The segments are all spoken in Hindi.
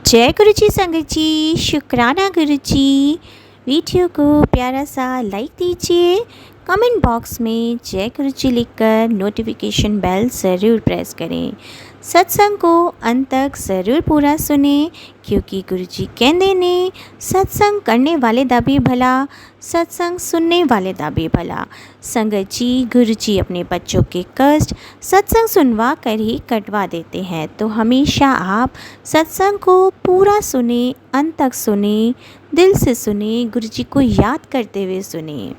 जय गुरु जी संगत जी, शुक्राना गुरु जी। वीडियो को प्यारा सा लाइक दीजिए, कमेंट बॉक्स में जय गुरु जी लिखकर नोटिफिकेशन बेल ज़रूर प्रेस करें। सत्संग को अंत तक ज़रूर पूरा सुने, क्योंकि गुरु जी कहते ने सत्संग करने वाले दा भी भला, सत्संग सुनने वाले दा भी भला। संगत जी, गुरु जी अपने बच्चों के कष्ट सत्संग सुनवा कर ही कटवा देते हैं, तो हमेशा आप सत्संग को पूरा सुने, अंत तक सुने, दिल से सुने, गुरु जी को याद करते हुए सुने।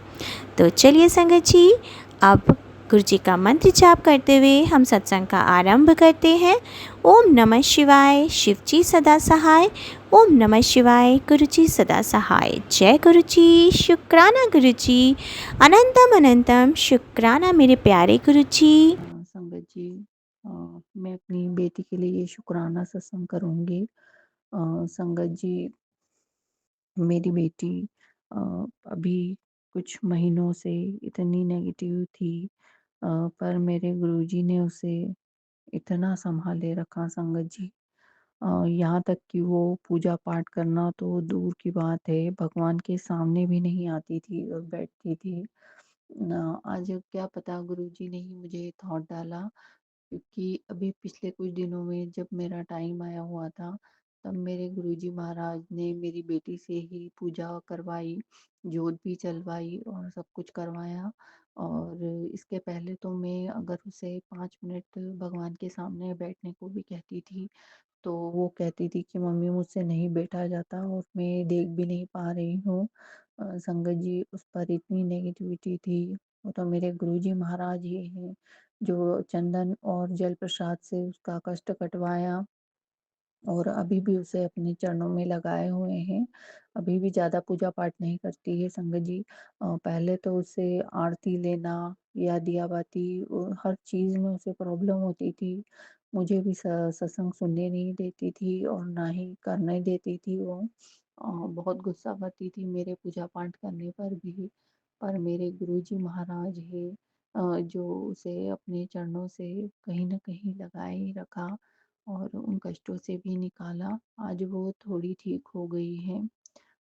तो चलिए संगत जी, अब गुरु जी का मंत्र जाप करते हुए हम सत्संग का आरंभ करते हैं। ओम नमः शिवाय, शिव जी सदा सहाय। ओम नमः शिवाय, गुरु जी सदा सहाय। जय गुरु जी, शुक्राना गुरु जी, अनंतम अनंतम शुक्राना मेरे प्यारे गुरु जी। संगत जी, मैं अपनी बेटी के लिए शुक्राना सत्संग करूँगी। संगत जी, मेरी बेटी अ, अभी कुछ महीनों से इतनी नेगेटिव थी, पर मेरे गुरुजी ने उसे इतना सँभाले रखा संगत जी। यहाँ तक कि वो पूजा पाठ करना तो दूर की बात है, भगवान के सामने भी नहीं आती थी और बैठती थी। आज क्या पता गुरुजी ने ही मुझे थॉट डाला, क्योंकि अभी पिछले कुछ दिनों में जब मेरा टाइम आया हुआ था, तब मेरे गुरुजी महाराज ने मेरी बेटी से ही पूजा करवाई, जोत भी जलवाई और सब कुछ करवाया। और इसके पहले तो मैं अगर उसे 5 मिनट भगवान के सामने बैठने को भी कहती थी, तो वो कहती थी कि मम्मी मुझसे नहीं बैठा जाता और मैं देख भी नहीं पा रही हूँ। संगत जी, उस पर इतनी नेगेटिविटी थी। वो तो मेरे गुरुजी महाराज ही हैं जो चंदन और जल प्रसाद से उसका कष्ट कटवाया और अभी भी उसे अपने चरणों में लगाए हुए हैं। अभी भी ज़्यादा पूजा पाठ नहीं करती है संगत जी। पहले तो उसे आरती लेना या दिया बाती हर चीज़ में उसे प्रॉब्लम होती थी। मुझे भी सत्संग सुनने नहीं देती थी और ना ही करने देती थी वो। बहुत गुस्सा करती थी मेरे पूजा पाठ करने पर भी। पर मेरे गुरुजी महाराज हैं जो उसे अपने चरणों से कहीं न कहीं लगाए ही रखा और उन कष्टों से भी निकाला। आज वो थोड़ी ठीक हो गई है।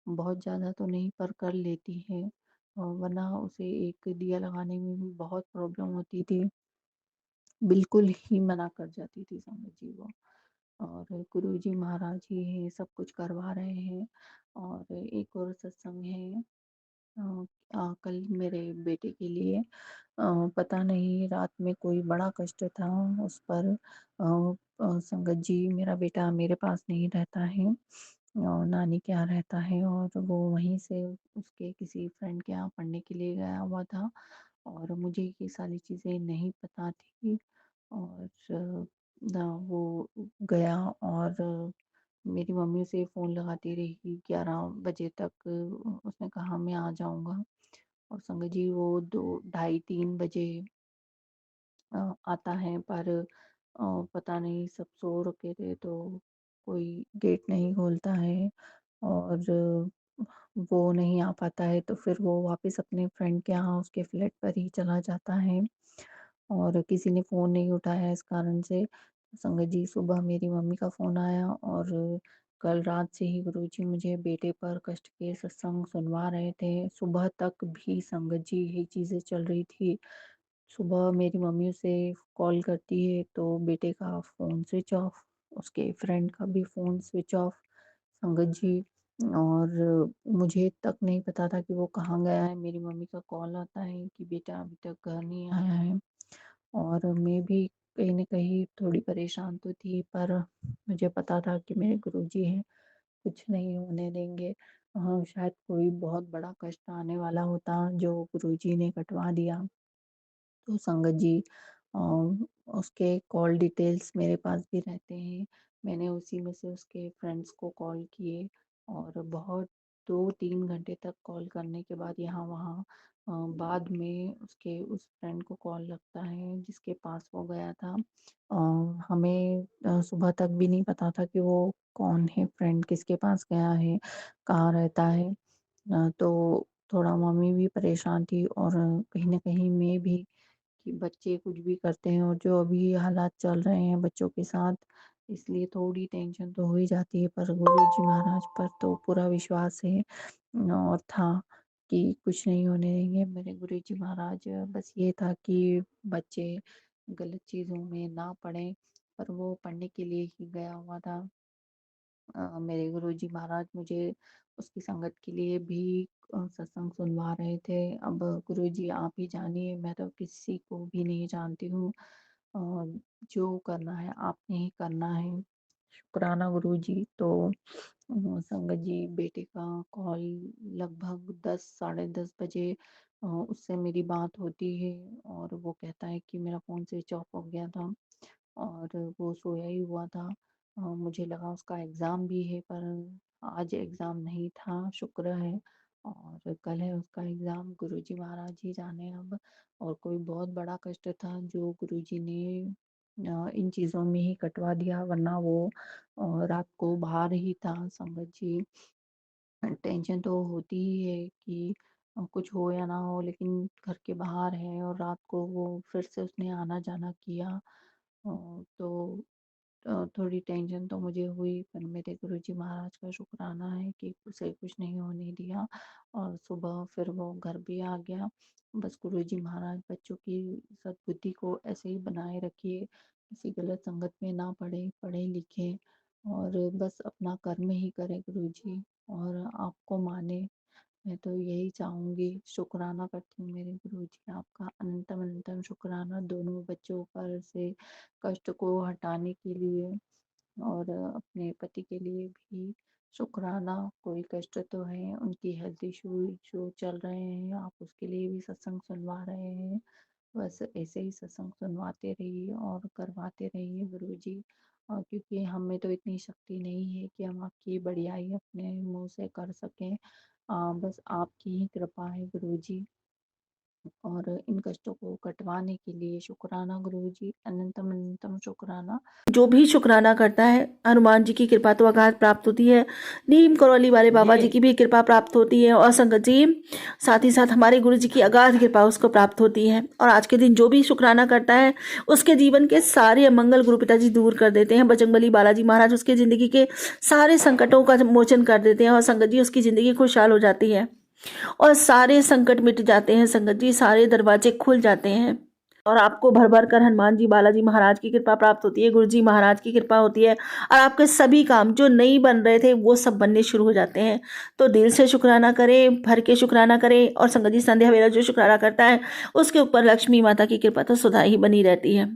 बहुत ज़्यादा तो नहीं पर कर लेती है। वरना उसे एक दिया लगाने में भी बहुत प्रॉब्लम होती थी। बिल्कुल ही मना कर जाती थी संगत जी वो। और गुरुजी महाराज ही हैं, सब कुछ करवा रहे हैं। और एक और सत्संग है कल मेरे बेटे के लिए। पता नहीं रात में कोई बड़ा कष्ट था उस पर। संगत जी, मेरा बेटा मेरे पास नहीं रहता है और नानी के यहाँ रहता है और वो वहीं से उसके किसी फ्रेंड के यहाँ पढ़ने के लिए गया हुआ था और मुझे ये सारी चीज़ें नहीं पता थी। और ना वो गया और मेरी मम्मी उसे फ़ोन लगाती रही 11 बजे तक। उसने कहा मैं आ जाऊँगा और संगत जी वो 2 ढाई 3 बजे आता है, पर पता नहीं सब सो रखे थे तो कोई गेट नहीं खोलता है और वो नहीं आ पाता है, तो फिर वो वापस अपने फ्रेंड के यहाँ उसके फ्लैट पर ही चला जाता है और किसी ने फ़ोन नहीं उठाया इस कारण से। संगत जी, सुबह मेरी मम्मी का फ़ोन आया और कल रात से ही गुरुजी मुझे बेटे पर कष्ट के सत्संग सुनवा रहे थे। सुबह तक भी संगत जी यही चीज़ें चल रही थी। सुबह मेरी मम्मी उसे कॉल करती है तो बेटे का फ़ोन स्विच ऑफ, उसके फ्रेंड का भी फ़ोन स्विच ऑफ संगत जी। और मुझे तक नहीं पता था कि वो कहाँ गया है। मेरी मम्मी का कॉल आता है कि बेटा अभी तक घर नहीं आया है और मैं भी कहीं न कहीं थोड़ी परेशान तो थी, पर मुझे पता था कि मेरे गुरुजी हैं, कुछ नहीं होने देंगे। शायद कोई बहुत बड़ा कष्ट आने वाला होता जो गुरुजी ने कटवा दिया। तो संगत जी, अ, उसके कॉल डिटेल्स मेरे पास भी रहते हैं। मैंने उसी में से उसके फ्रेंड्स को कॉल किए और बहुत 2-3 घंटे तक कॉल करने के बाद यहाँ-वहाँ बाद में उसके उस फ्रेंड को कॉल लगता है जिसके पास वो गया था। अ, हमें सुबह तक भी नहीं पता था कि वो कौन है फ्रेंड, किसके पास गया है, कहाँ रहता है। तो थोड़ा मम्मी भी परेशान थी और कहीं न कहीं मैं भी, कि बच्चे कुछ भी करते हैं और जो अभी हालात चल रहे हैं बच्चों के साथ, इसलिए थोड़ी टेंशन तो हो ही जाती है, पर गुरुजी महाराज पर तो पूरा विश्वास है और था कि कुछ नहीं होने देंगे मेरे गुरुजी महाराज। बस ये था कि बच्चे गलत चीज़ों में ना पड़ें, पर वो पढ़ने के लिए ही गया हुआ था। मेरे गुरुजी महाराज मुझे उसकी संगत के लिए भी सत्संग सुनवा रहे थे। अब गुरुजी आप ही जानिए, मैं तो किसी को भी नहीं जानती हूँ। अ, जो करना है आपने ही करना है। शुक्राना गुरुजी। तो संगत जी, बेटे का कॉल लगभग 10 साढ़े 10 बजे उससे मेरी बात होती है और वो कहता है कि मेरा फ़ोन स्विच ऑफ हो गया था और वो सोया ही हुआ था। मुझे लगा उसका एग्ज़ाम भी है, पर आज एग्ज़ाम नहीं था, शुक्र है। और कल है उसका एग्ज़ाम, गुरुजी महाराज ही जाने अब। और कोई बहुत बड़ा कष्ट था जो गुरुजी ने इन चीज़ों में ही कटवा दिया, वरना वो रात को बाहर ही था। संगत जी, टेंशन तो होती ही है कि कुछ हो या ना हो, लेकिन घर के बाहर है और रात को वो फिर से उसने आना जाना किया। तो थोड़ी टेंशन तो मुझे हुई, पर मेरे गुरुजी महाराज का शुक्राना है कि उसे कुछ नहीं होने दिया और सुबह फिर वो घर भी आ गया। बस गुरुजी महाराज बच्चों की सद्बुद्धि को ऐसे ही बनाए रखिए, किसी गलत संगत में ना पड़े, पढ़े लिखे और बस अपना कर्म ही करे गुरुजी, और आपको माने। मैं तो यही चाहूँगी, शुक्राना करती हूँ मेरे गुरुजी, आपका अनंतम अनंतम शुक्राना दोनों बच्चों पर से कष्ट को हटाने के लिए और अपने पति के लिए भी शुक्राना। कोई कष्ट तो है, उनकी हेल्थ इशू चल रहे हैं, आप उसके लिए भी सत्संग सुनवा रहे हैं। बस ऐसे ही सत्संग सुनवाते रहिए और करवाते रहिए गुरुजी। क्योंकि हम में तो इतनी शक्ति नहीं है कि हम आपकी बढ़ियाई अपने मुँह से कर सकें। बस आपकी ही कृपा है गुरुजी, और इन कष्टों को कटवाने के लिए शुक्राना गुरुजी, अनंतम अनंतम शुक्राना। जो भी शुक्राना करता है, हनुमान जी की कृपा तो अगाध प्राप्त होती है, नीम करौली वाले बाबा जी की भी कृपा प्राप्त होती है, और संगत जी साथ ही साथ हमारे गुरु जी की अगाध कृपा उसको प्राप्त होती है। और आज के दिन जो भी शुक्राना करता है उसके जीवन के सारे अमंगल गुरु पिताजी दूर कर देते हैं। बजरंगबली बालाजी महाराज उसके ज़िंदगी के सारे संकटों का मोचन कर देते हैं, और संगत जी उसकी ज़िंदगी खुशहाल हो जाती है और सारे संकट मिट जाते हैं। संगत जी सारे दरवाजे खुल जाते हैं और आपको भर भर कर हनुमान जी बालाजी महाराज की कृपा प्राप्त होती है, गुरु जी महाराज की कृपा होती है, और आपके सभी काम जो नहीं बन रहे थे वो सब बनने शुरू हो जाते हैं। तो दिल से शुक्राना करें, भर के शुक्राना करें। और संगत जी संध्या वेला जो शुक्राना करता है उसके ऊपर लक्ष्मी माता की कृपा तो सदा ही बनी रहती है।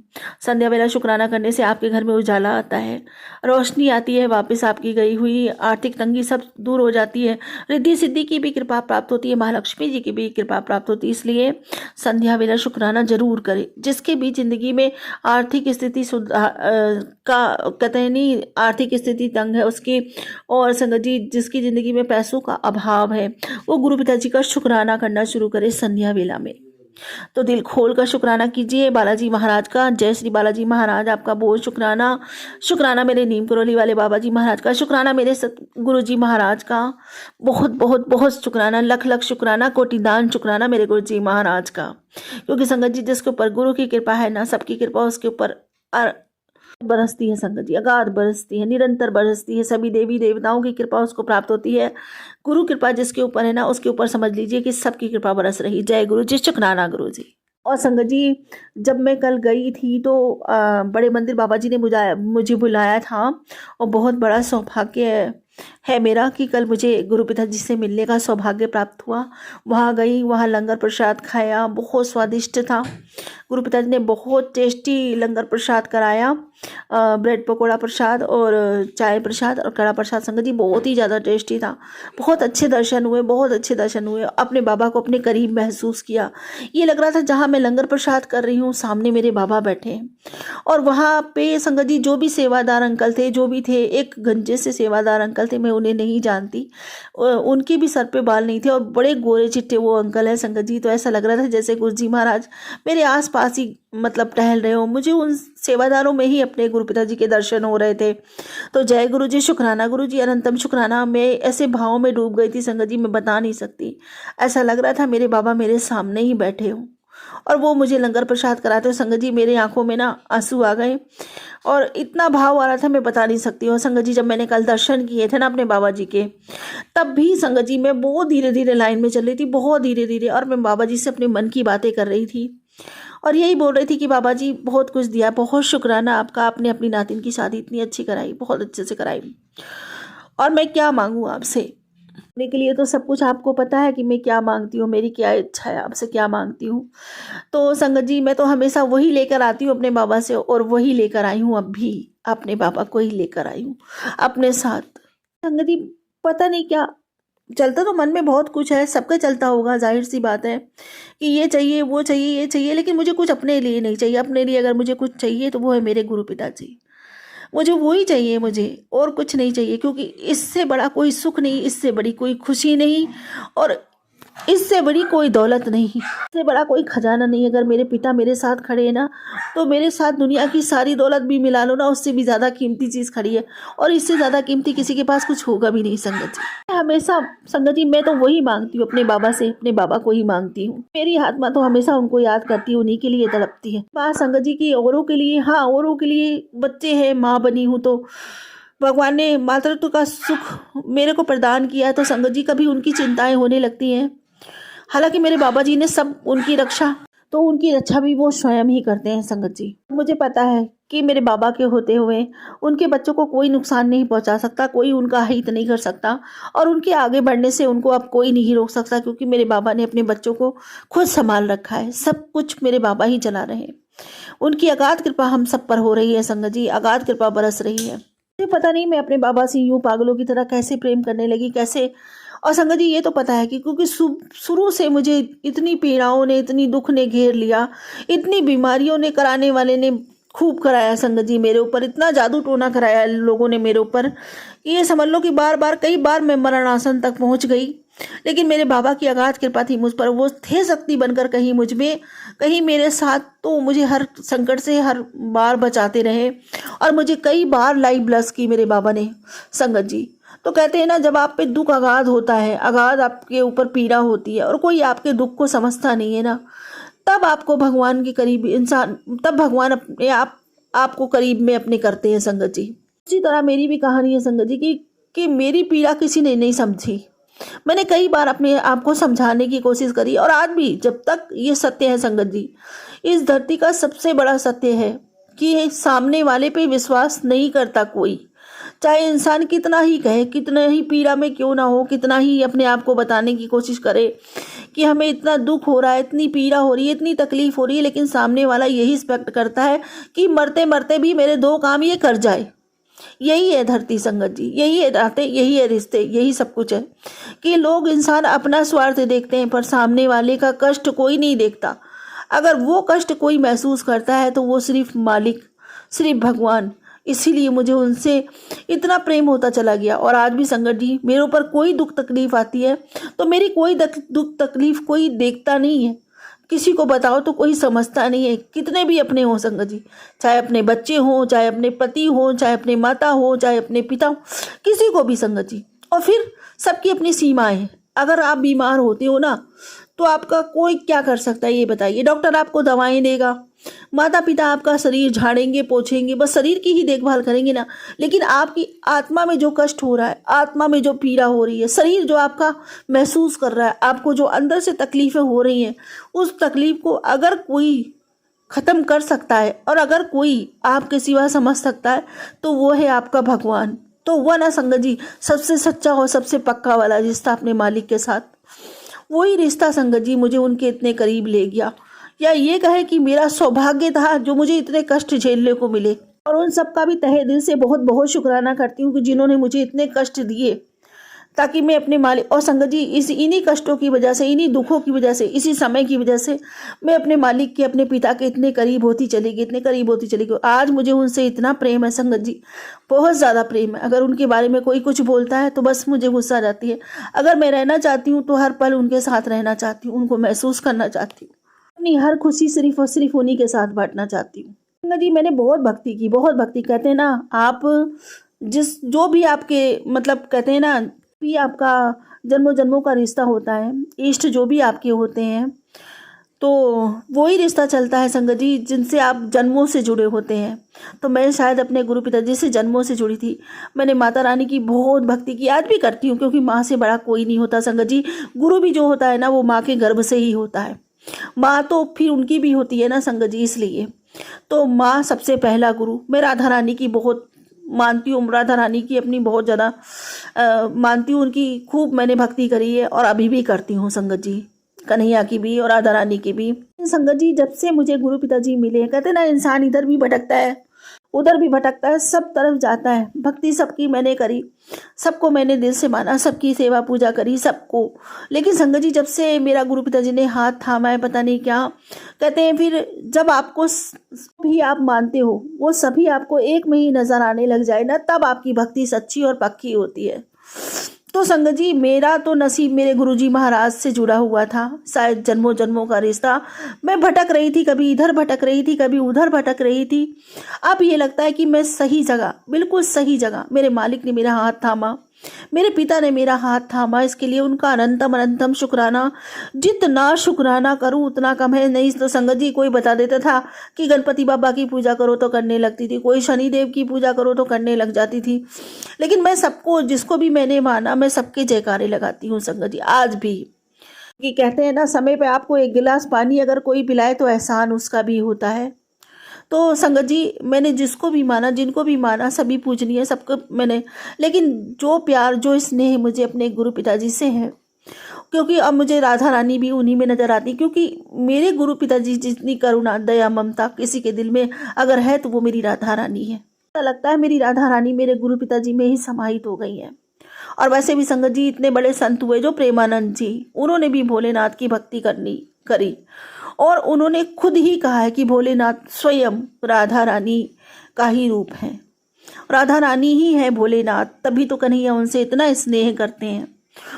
संध्या वेला शुक्राना करने से आपके घर में उजाला आता है, रोशनी आती है, वापस आपकी गई हुई आर्थिक तंगी सब दूर हो जाती है, रिद्धि सिद्धि की भी कृपा प्राप्त होती है, महालक्ष्मी जी की भी कृपा प्राप्त होती है। इसलिए संध्या वेला शुक्राना जरूर करें। जिसके भी जिंदगी में आर्थिक स्थिति का कहते हैं नहीं, आर्थिक स्थिति तंग है उसकी, और संगत जी जिसकी जिंदगी में पैसों का अभाव है, वो गुरु पिताजी का शुक्राना करना शुरू करे संध्या वेला में। तो दिल खोल कर शुक्राना कीजिए बालाजी महाराज का। जय श्री बालाजी महाराज, आपका बहुत शुक्राना। शुक्राना मेरे नीम करौली वाले बाबा जी महाराज का, शुक्राना मेरे गुरु जी महाराज का, बहुत बहुत बहुत शुक्राना, लख लख शुक्राना, कोटि दान शुक्राना मेरे गुरु जी महाराज का। क्योंकि संगत जी जिसके ऊपर गुरु की कृपा है ना, सबकी कृपा उसके ऊपर बरसती है। संगत जी अगाध बरसती है, निरंतर बरसती है, सभी देवी देवताओं की कृपा उसको प्राप्त होती है। गुरु कृपा जिसके ऊपर है ना, उसके ऊपर समझ लीजिए कि सबकी कृपा बरस रही। जय गुरु जी, शुक्राना गुरु जी। और संगत जी जब मैं कल गई थी तो बड़े मंदिर बाबा जी ने मुझे बुलाया था, और बहुत बड़ा सौभाग्य है मेरा कि कल मुझे गुरु पिताजी से मिलने का सौभाग्य प्राप्त हुआ। वहाँ गई, वहाँ लंगर प्रसाद खाया, बहुत स्वादिष्ट था। गुरु पिताजी ने बहुत टेस्टी लंगर प्रसाद कराया, ब्रेड पकौड़ा प्रसाद और चाय प्रसाद और कड़ा प्रसाद। संगत जी बहुत ही ज़्यादा टेस्टी था, बहुत अच्छे दर्शन हुए, बहुत अच्छे दर्शन हुए। अपने बाबा को अपने करीब महसूस किया, ये लग रहा था जहाँ मैं लंगर प्रसाद कर रही हूँ सामने मेरे बाबा बैठे हैं। और वहाँ पे संगत जी जो भी सेवादार अंकल थे, जो भी थे, एक गंजे से सेवादार अंकल थे, मैं उन्हें नहीं जानती, उनके भी सर पे बाल नहीं थे और बड़े गोरे चिट्टे वो अंकल हैं संगत जी। तो ऐसा लग रहा था जैसे गुरु जी महाराज मेरे आसपास ही मतलब टहल रहे हो, मुझे उन सेवादारों में ही अपने गुरु पिताजी के दर्शन हो रहे थे। तो जय गुरु जी, शुक्राना गुरु जी, अनंतम शुक्राना। मैं ऐसे भाव में डूब गई थी संगत जी, मैं बता नहीं सकती। ऐसा लग रहा था मेरे बाबा मेरे सामने ही बैठे हों। और वो मुझे लंगर प्रसाद कराते हो। संगत जी मेरे आंखों में ना आंसू आ गए और इतना भाव आ रहा था मैं बता नहीं सकती हूँ। संगत जी जब मैंने कल दर्शन किए थे ना अपने बाबा जी के, तब भी संगत जी मैं बहुत धीरे धीरे लाइन में चल रही थी, बहुत धीरे धीरे, और मैं बाबा जी से अपने मन की बातें कर रही थी और यही बोल रही थी कि बाबा जी बहुत कुछ दिया, बहुत शुक्राना आपका, आपने अपनी नातिन की शादी इतनी अच्छी कराई, बहुत अच्छे से कराई, और मैं क्या मांगूँ आपसे। अपने के लिए तो सब कुछ आपको पता है कि मैं क्या मांगती हूँ, मेरी क्या इच्छा है, आपसे क्या मांगती हूँ। तो संगत जी मैं तो हमेशा वही लेकर आती हूँ अपने बाबा से, और वही लेकर आई हूँ, अब भी अपने बाबा को ही लेकर आई हूँ अपने साथ। संगत जी पता नहीं क्या चलता, तो मन में बहुत कुछ है, सबका चलता होगा, जाहिर सी बात है कि ये चाहिए वो चाहिए ये चाहिए, लेकिन मुझे कुछ अपने लिए नहीं चाहिए। अपने लिए अगर मुझे कुछ चाहिए तो वो है मेरे गुरु पिताजी, मुझे वो ही चाहिए, मुझे और कुछ नहीं चाहिए, क्योंकि इससे बड़ा कोई सुख नहीं, इससे बड़ी कोई खुशी नहीं, और इससे बड़ी कोई दौलत नहीं, इससे बड़ा कोई खजाना नहीं। अगर मेरे पिता मेरे साथ खड़े हैं ना, तो मेरे साथ दुनिया की सारी दौलत भी मिला लो ना, उससे भी ज़्यादा कीमती चीज़ खड़ी है, और इससे ज़्यादा कीमती किसी के पास कुछ होगा भी नहीं। संगत जी हमेशा, संगत जी मैं तो वही मांगती हूँ अपने बाबा से, अपने बाबा को ही मांगती हूँ। मेरी आत्मा तो हमेशा उनको याद करती है, उन्हीं के लिए तड़पती है। बात संगत जी की औरों के लिए, हाँ औरों के लिए बच्चे हैं, माँ बनी हूँ तो भगवान ने मातृत्व का सुख मेरे को प्रदान किया है, तो संगत जी कभी उनकी चिंताएं होने लगती हैं। हालांकि मेरे बाबा जी ने सब उनकी रक्षा, तो उनकी रक्षा भी वो स्वयं ही करते हैं। संगत जी मुझे पता है कि मेरे बाबा के होते हुए उनके बच्चों को कोई नुकसान नहीं पहुंचा सकता, कोई उनका हित नहीं कर सकता, और उनके आगे बढ़ने से उनको अब कोई नहीं रोक सकता, क्योंकि मेरे बाबा ने अपने बच्चों को खुद संभाल रखा है। सब कुछ मेरे बाबा ही चला रहे हैं, उनकी अगाध कृपा हम सब पर हो रही है। संगत जी अगाध कृपा बरस रही है। मुझे पता नहीं मैं अपने बाबा से यूं पागलों की तरह कैसे प्रेम करने लगी, कैसे। और संगत जी ये तो पता है कि क्योंकि शुरू से मुझे इतनी पीड़ाओं ने, इतनी दुख ने घेर लिया, इतनी बीमारियों ने, कराने वाले ने खूब कराया संगत जी मेरे ऊपर, इतना जादू टोना कराया लोगों ने मेरे ऊपर, ये समझ लो कि बार बार कई बार मैं मरणासन तक पहुंच गई। लेकिन मेरे बाबा की अगाध कृपा थी मुझ पर, वो थे शक्ति बनकर कहीं मुझ में, कहीं मेरे साथ, तो मुझे हर संकट से हर बार बचाते रहे, और मुझे कई बार लाइव ब्लस की मेरे बाबा ने। संगत जी तो कहते हैं ना, जब आप पे दुख अगाध होता है, अगाध आपके ऊपर पीड़ा होती है, और कोई आपके दुख को समझता नहीं है ना, तब आपको भगवान के करीब इंसान, तब भगवान अपने आपको करीब में अपने करते हैं। संगत जी इसी तरह मेरी भी कहानी है संगत जी कि मेरी पीड़ा किसी ने नहीं समझी। मैंने कई बार अपने आप को समझाने की कोशिश करी, और आज भी जब तक ये सत्य है संगत जी, इस धरती का सबसे बड़ा सत्य है कि सामने वाले पे विश्वास नहीं करता कोई, चाहे इंसान कितना ही कहे, कितना ही पीड़ा में क्यों ना हो, कितना ही अपने आप को बताने की कोशिश करे कि हमें इतना दुख हो रहा है, इतनी पीड़ा हो रही है, इतनी तकलीफ हो रही है, लेकिन सामने वाला यही एक्सपेक्ट करता है कि मरते मरते भी मेरे दो काम ये कर जाए। यही है धरती संगत जी, यही है नाते, यही है रिश्ते, यही सब कुछ है कि लोग, इंसान अपना स्वार्थ देखते हैं, पर सामने वाले का कष्ट कोई नहीं देखता। अगर वो कष्ट कोई महसूस करता है तो वो सिर्फ मालिक, सिर्फ भगवान। इसीलिए मुझे उनसे इतना प्रेम होता चला गया। और आज भी संगत जी मेरे ऊपर कोई दुख तकलीफ आती है तो मेरी कोई दुख तकलीफ कोई देखता नहीं है, किसी को बताओ तो कोई समझता नहीं है, कितने भी अपने हों संगत जी, चाहे अपने बच्चे हों, चाहे अपने पति हों, चाहे अपने माता हो, चाहे अपने पिता हो, किसी को भी संगत जी। और फिर सबकी अपनी सीमाएं हैं। अगर आप बीमार होते हो ना, तो आपका कोई क्या कर सकता है ये बताइए। डॉक्टर आपको दवाएं देगा, माता पिता आपका शरीर झाड़ेंगे पोछेंगे, बस शरीर की ही देखभाल करेंगे ना, लेकिन आपकी आत्मा में जो कष्ट हो रहा है, आत्मा में जो पीड़ा हो रही है, शरीर जो आपका महसूस कर रहा है, आपको जो अंदर से तकलीफें हो रही हैं, उस तकलीफ को अगर कोई खत्म कर सकता है, और अगर कोई आपके सिवा समझ सकता है, तो वो है आपका भगवान। तो वह ना संगत जी सबसे सच्चा और सबसे पक्का वाला रिश्ता अपने मालिक के साथ, वही रिश्ता संगत जी मुझे उनके इतने करीब ले गया, या ये कहे कि मेरा सौभाग्य था जो मुझे इतने कष्ट झेलने को मिले। और उन सब का भी तहे दिल से बहुत बहुत शुक्राना करती हूँ कि जिन्होंने मुझे इतने कष्ट दिए, ताकि मैं अपने मालिक, और संगत जी इन्हीं कष्टों की वजह से, इन्हीं दुखों की वजह से, इसी समय की वजह से मैं अपने मालिक के, अपने पिता के इतने करीब होती चली गई, इतने करीब होती चली गई। आज मुझे उनसे इतना प्रेम है संगत जी, बहुत ज़्यादा प्रेम है। अगर उनके बारे में कोई कुछ बोलता है तो बस मुझे गुस्सा आ जाती है। अगर मैं रहना चाहती हूँ तो हर पल उनके साथ रहना चाहती हूँ, उनको महसूस करना चाहती हूँ, अपनी हर खुशी सिर्फ और सिर्फ उन्हीं के साथ बांटना चाहती हूँ। संगत जी मैंने बहुत भक्ति की, बहुत भक्ति। कहते हैं ना, आप जो भी आपके मतलब कहते हैं ना, भी आपका जन्मों जन्मों का रिश्ता होता है, इष्ट जो भी आपके होते हैं, तो वही रिश्ता चलता है संगत जी जिनसे आप जन्मों से जुड़े होते हैं। तो मैं शायद अपने गुरु पिताजी से जन्मों से जुड़ी थी। मैंने माता रानी की बहुत भक्ति की, आज भी करती हूँ, क्योंकि माँ से बड़ा कोई नहीं होता संगत जी। गुरु भी जो होता है ना वो माँ के गर्भ से ही होता है, माँ तो फिर उनकी भी होती है ना संगत जी। इसलिए तो माँ सबसे पहला गुरु। मैं राधा रानी की बहुत मानती हूँ, राधा रानी की अपनी बहुत ज़्यादा मानती हूँ, उनकी खूब मैंने भक्ति करी है और अभी भी करती हूँ संगत जी, कन्हैया की भी और राधा रानी की भी। संगत जी जब से मुझे गुरु पिताजी मिले, कहते ना इंसान इधर भी भटकता है उधर भी भटकता है, सब तरफ जाता है। भक्ति सबकी मैंने करी, सबको मैंने दिल से माना, सबकी सेवा पूजा करी सबको। लेकिन संगत जी जब से मेरा गुरु पिताजी ने हाथ थामा है, पता नहीं क्या कहते हैं, फिर जब आपको भी आप मानते हो वो सभी आपको एक में ही नजर आने लग जाए ना, तब आपकी भक्ति सच्ची और पक्की होती है। तो संगत जी मेरा तो नसीब मेरे गुरुजी महाराज से जुड़ा हुआ था, शायद जन्मों जन्मों का रिश्ता। मैं भटक रही थी, कभी इधर भटक रही थी, कभी उधर भटक रही थी। अब ये लगता है कि मैं सही जगह, बिल्कुल सही जगह, मेरे मालिक ने मेरा हाथ थामा, मेरे पिता ने मेरा हाथ थामा। इसके लिए उनका अनंतम अनंतम शुक्राना। जितना शुक्राना करूं उतना कम है। नहीं तो संगत जी कोई बता देता था कि गणपति बाबा की पूजा करो तो करने लगती थी, कोई शनिदेव की पूजा करो तो करने लग जाती थी। लेकिन मैं सबको, जिसको भी मैंने माना, मैं सबके जयकारे लगाती हूँ संगत जी आज भी। कि कहते हैं ना, समय पे आपको एक गिलास पानी अगर कोई पिलाए तो एहसान उसका भी होता है। तो संगत जी मैंने जिसको भी माना, जिनको भी माना, सभी पूजनीय, सबको मैंने। लेकिन जो प्यार, जो स्नेह मुझे अपने गुरु पिताजी से है, क्योंकि अब मुझे राधा रानी भी उन्हीं में नजर आती, क्योंकि मेरे गुरु पिताजी जितनी करुणा, दया, ममता किसी के दिल में अगर है तो वो मेरी राधा रानी है। ऐसा लगता है मेरी राधा रानी मेरे गुरु पिताजी में ही समाहित हो गई है। और वैसे भी संगत जी इतने बड़े संत हुए जो प्रेमानंद जी, उन्होंने भी भोलेनाथ की भक्ति करी और उन्होंने खुद ही कहा है कि भोलेनाथ स्वयं राधा रानी का ही रूप है, राधा रानी ही है भोलेनाथ। तभी तो कन्हैया उनसे इतना स्नेह करते हैं।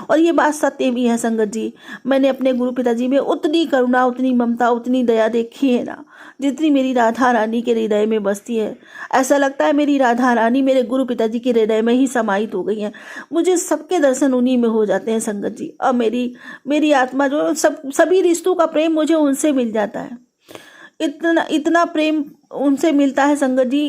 और ये बात सत्य भी है संगत जी। मैंने अपने गुरु पिताजी में उतनी करुणा, उतनी ममता, उतनी दया देखी है ना, जितनी मेरी राधा रानी के हृदय में बसती है। ऐसा लगता है मेरी राधा रानी मेरे गुरु पिताजी के हृदय में ही समाहित हो गई है। मुझे सबके दर्शन उन्हीं में हो जाते हैं संगत जी। और मेरी आत्मा जो सभी रिश्तों का प्रेम मुझे उनसे मिल जाता है। इतना प्रेम उनसे मिलता है संगत जी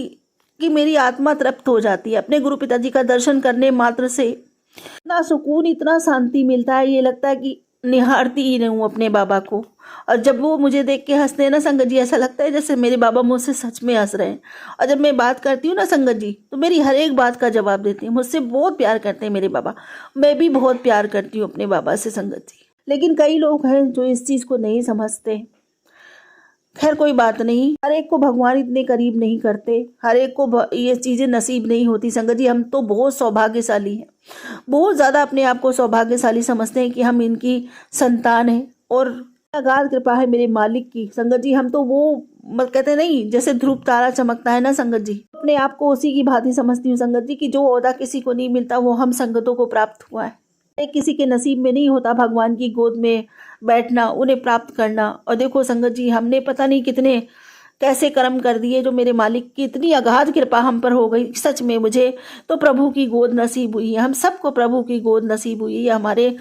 कि मेरी आत्मा तृप्त हो जाती है। अपने गुरु पिताजी का दर्शन करने मात्र से इतना सुकून, इतना शांति मिलता है, ये लगता है कि निहारती ही रहूं अपने बाबा को। और जब वो मुझे देख के हंसते हैं ना संगत जी, ऐसा लगता है जैसे मेरे बाबा मुझसे सच में हंस रहे हैं। और जब मैं बात करती हूँ ना संगत जी, तो मेरी हर एक बात का जवाब देते हैं। मुझसे बहुत प्यार करते हैं मेरे बाबा, मैं भी बहुत प्यार करती हूँ अपने बाबा से संगत जी। लेकिन कई लोग हैं जो इस चीज़ को नहीं समझते। खैर कोई बात नहीं, हर एक को भगवान इतने करीब नहीं करते, हर एक को ये चीज़ें नसीब नहीं होती संगत जी। हम तो बहुत सौभाग्यशाली हैं, बहुत ज़्यादा अपने आप को सौभाग्यशाली समझते हैं कि हम इनकी संतान हैं। और अगाध कृपा है मेरे मालिक की संगत जी। हम तो वो कहते नहीं, जैसे ध्रुव तारा चमकता है ना संगत जी, अपने आप को उसी की भांति समझती हूँ संगत जी कि जो ओहदा किसी को नहीं मिलता वो हम संगतों को प्राप्त हुआ है। किसी के नसीब में नहीं होता भगवान की गोद में बैठना, उन्हें प्राप्त करना। और देखो संगत जी, हमने पता नहीं कितने कैसे कर्म कर दिए, जो मेरे मालिक की इतनी अगाध कृपा हम पर हो गई। सच में मुझे तो प्रभु की गोद नसीब हुई है, हम सबको प्रभु की गोद नसीब हुई है। हमारे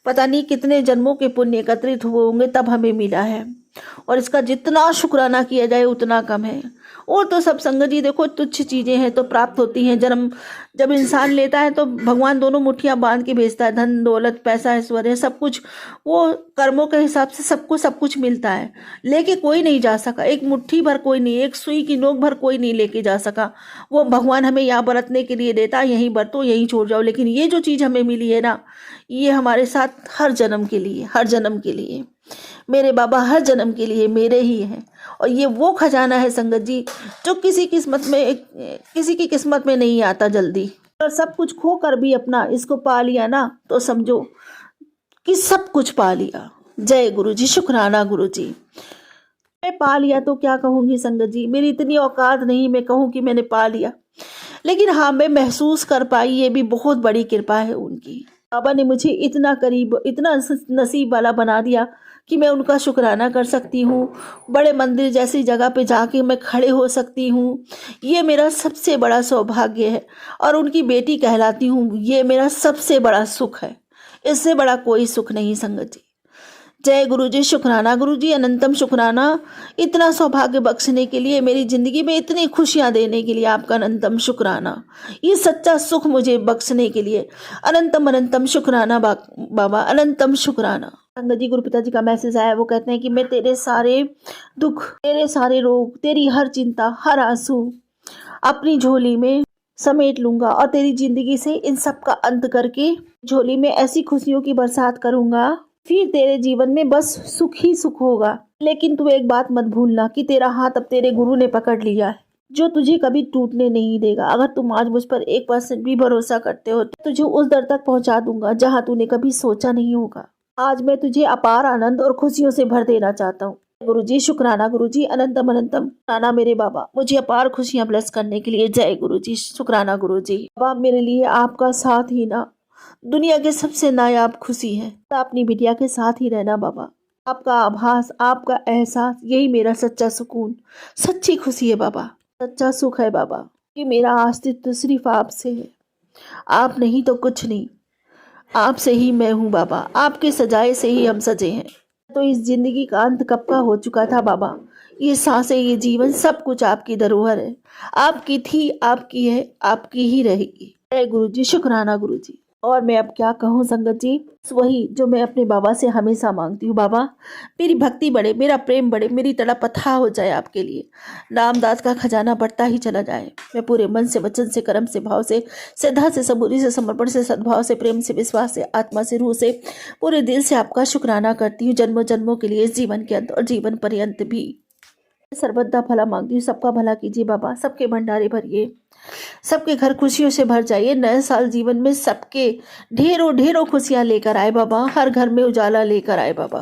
पता नहीं कितने जन्मों के पुण्य एकत्रित हुए होंगे तब हमें मिला है। और इसका जितना शुक्राना किया जाए उतना कम है। और तो सब संगत जी देखो, तुच्छ चीज़ें हैं तो प्राप्त होती हैं। जन्म जब इंसान लेता है तो भगवान दोनों मुट्ठियां बांध के भेजता है, धन दौलत पैसा ऐश्वर्य सब कुछ, वो कर्मों के हिसाब से सबको सब कुछ मिलता है। लेके कोई नहीं जा सका, एक मुट्ठी भर कोई नहीं, एक सुई की नोक भर कोई नहीं लेके जा सका। वो भगवान हमें यहाँ बरतने के लिए देता, यहीं बरतो यहीं छोड़ जाओ। लेकिन ये जो चीज़ हमें मिली है ना, ये हमारे साथ हर जन्म के लिए, हर जन्म के लिए। मेरे बाबा हर जन्म के लिए मेरे ही हैं। और ये वो खजाना है संगत जी जो किसी की किस्मत में नहीं आता जल्दी। और सब कुछ खो कर भी अपना इसको पा लिया ना, तो समझो कि सब कुछ पा लिया। जय गुरु जी, शुक्राना गुरु जी। मैं पा लिया तो क्या कहूँगी संगत जी, मेरी इतनी औकात नहीं मैं कहूँ कि मैंने पा लिया। लेकिन हाँ, मैं महसूस कर पाई, ये भी बहुत बड़ी कृपा है उनकी। बाबा ने मुझे इतना करीब, इतना नसीब वाला बना दिया कि मैं उनका शुक्राना कर सकती हूँ। बड़े मंदिर जैसी जगह पे जाके मैं खड़े हो सकती हूँ, ये मेरा सबसे बड़ा सौभाग्य है। और उनकी बेटी कहलाती हूँ, ये मेरा सबसे बड़ा सुख है। इससे बड़ा कोई सुख नहीं संगत जी। जय गुरुजी, शुक्राना गुरुजी, अनंतम शुक्राना। इतना सौभाग्य बख्शने के लिए, मेरी ज़िंदगी में इतनी खुशियाँ देने के लिए आपका अनंतम शुक्राना। ये सच्चा सुख मुझे बख्शने के लिए अनंतम अनंतम शुक्राना बाबा, अनंतम शुक्राना। संगत जी, गुरु पिताजी का मैसेज आया। वो कहते हैं कि मैं तेरे सारे दुख, तेरे सारे रोग, तेरी हर चिंता, हर आंसू अपनी झोली में समेट लूंगा और तेरी जिंदगी से इन सब का अंत करके झोली में ऐसी खुशियों की बरसात करूंगा, फिर तेरे जीवन में बस सुख ही सुख होगा। लेकिन तू एक बात मत भूलना कि तेरा हाथ अब तेरे गुरु ने पकड़ लिया है, जो तुझे कभी टूटने नहीं देगा। अगर तुम आज मुझ पर 1% भी भरोसा करते हो तो तुझे उस दर तक पहुंचा दूंगा जहां तूने कभी सोचा नहीं होगा। आज मैं तुझे अपार आनंद और खुशियों से भर देना चाहता हूँ। गुरुजी, शुक्राना गुरुजी, अनंतम अनंतम शुक्राना मेरे बाबा, मुझे अपार खुशियां ब्लेस करने के लिए। जय गुरुजी, शुक्राना गुरुजी। बाबा, मेरे लिए आपका साथ ही ना दुनिया के सबसे नायाब खुशी है। अपनी बिटिया के साथ ही रहना बाबा। आपका आभास, आपका एहसास, यही मेरा सच्चा सुकून, सच्ची खुशी है बाबा, सच्चा सुख है बाबा। कि मेरा अस्तित्व सिर्फ आपसे है, आप नहीं तो कुछ नहीं। आपसे ही मैं हूँ बाबा, आपके सजाए से ही हम सजे हैं। तो इस जिंदगी का अंत कब का हो चुका था बाबा। ये सांसें, ये जीवन, सब कुछ आपकी धरोहर है। आपकी थी, आपकी है, आपकी ही रहेगी। जय गुरुजी, शुक्राना गुरुजी। और मैं अब क्या कहूँ संगत जी, वही जो मैं अपने बाबा से हमेशा मांगती हूँ। बाबा, मेरी भक्ति बढ़े, मेरा प्रेम बढ़े, मेरी तड़प अथाह हो जाए आपके लिए, नामदास का खजाना बढ़ता ही चला जाए। मैं पूरे मन से, वचन से, कर्म से, भाव से, श्रद्धा से, सबूरी से, समर्पण से, सद्भाव से, प्रेम से, विश्वास से, आत्मा से, रूह से, पूरे दिल से आपका शुक्राना करती हूँ, जन्मों जन्मों के लिए, इस जीवन के अंत और जीवन पर्यंत भी। सर्वदा भला मांगती हूँ, सबका भला कीजिए बाबा, सबके भंडारे भरिए, सबके घर खुशियों से भर जाइए। नए साल जीवन में सबके ढेरों ढेरों खुशियां लेकर आए बाबा, हर घर में उजाला लेकर आए बाबा।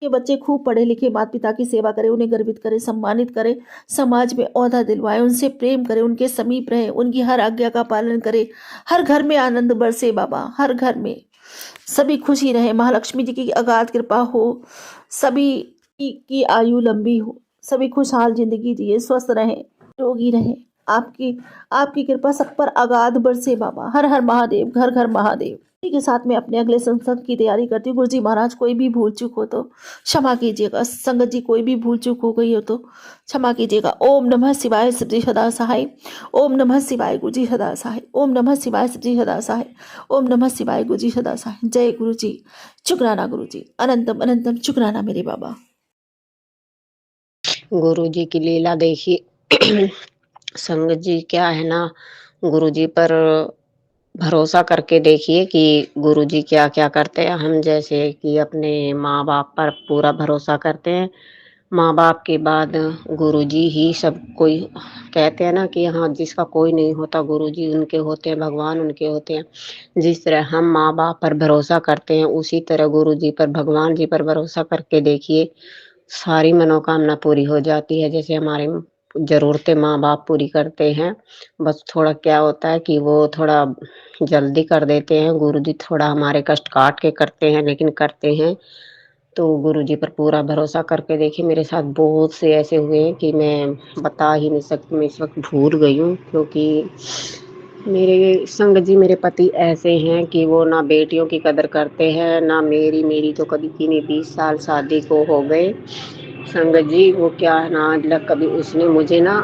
के बच्चे खूब पढ़े लिखे, माता पिता की सेवा करें, उन्हें गर्वित करें, सम्मानित करें, समाज में ओहदा दिलवाए, उनसे प्रेम करें, उनके समीप रहें, उनकी हर आज्ञा का पालन करें। हर घर में आनंद बरसे बाबा, हर घर में सभी खुशी रहे, महालक्ष्मी जी की अगाध कृपा हो, सभी की आयु लंबी हो, सभी खुशहाल जिंदगी जिए, स्वस्थ रहें, निरोगी रहें। आपकी आपकी कृपा सब पर अगाध बरसे बाबा। हर हर महादेव, घर घर महादेव। इसी के साथ में अपने अगले संसद की तैयारी करती हूँ। गुरु जी महाराज, कोई भी भूल चूक हो तो क्षमा कीजिएगा। संगत जी, कोई भी भूल चूक हो गई हो तो क्षमा कीजिएगा। ओम नमः शिवाय, सब्जी सदा सहाय। ओम नमः शिवाय, गुरु जी सदा सहाय। ओम नमः शिवाय, सब्जी सदा सहाय। ओम नमः शिवाय, गुरु जी सदा सहाय। जय गुरु जी, शुक्राना गुरु जी, अनंतम अनंतम शुक्राना मेरे बाबा। गुरु जी की लीला देखिए। संगत जी, क्या है ना, गुरु जी पर भरोसा करके देखिए कि गुरु जी क्या क्या करते हैं। हम जैसे कि अपने माँ बाप पर पूरा भरोसा करते हैं, माँ बाप के बाद गुरु जी ही सब कोई। कहते हैं ना कि हाँ, जिसका कोई नहीं होता गुरु जी उनके होते हैं, भगवान उनके होते हैं। जिस तरह हम माँ बाप पर भरोसा करते हैं, उसी तरह गुरु जी पर, भगवान जी पर भरोसा करके देखिए, सारी मनोकामना पूरी हो जाती है। जैसे हमारे ज़रूरतें माँ बाप पूरी करते हैं, बस थोड़ा क्या होता है कि वो थोड़ा जल्दी कर देते हैं। गुरुजी थोड़ा हमारे कष्ट काट के करते हैं, लेकिन करते हैं। तो गुरुजी पर पूरा भरोसा करके देखिए, मेरे साथ बहुत से ऐसे हुए हैं कि मैं बता ही नहीं सकती। मैं इस वक़्त भूल गई हूँ, क्योंकि मेरे संगत जी, मेरे पति ऐसे हैं कि वो ना बेटियों की कदर करते हैं, ना मेरी तो कभी की नहीं। 20 साल शादी को हो गए संगत जी। वो क्या है ना, आज तक कभी उसने मुझे ना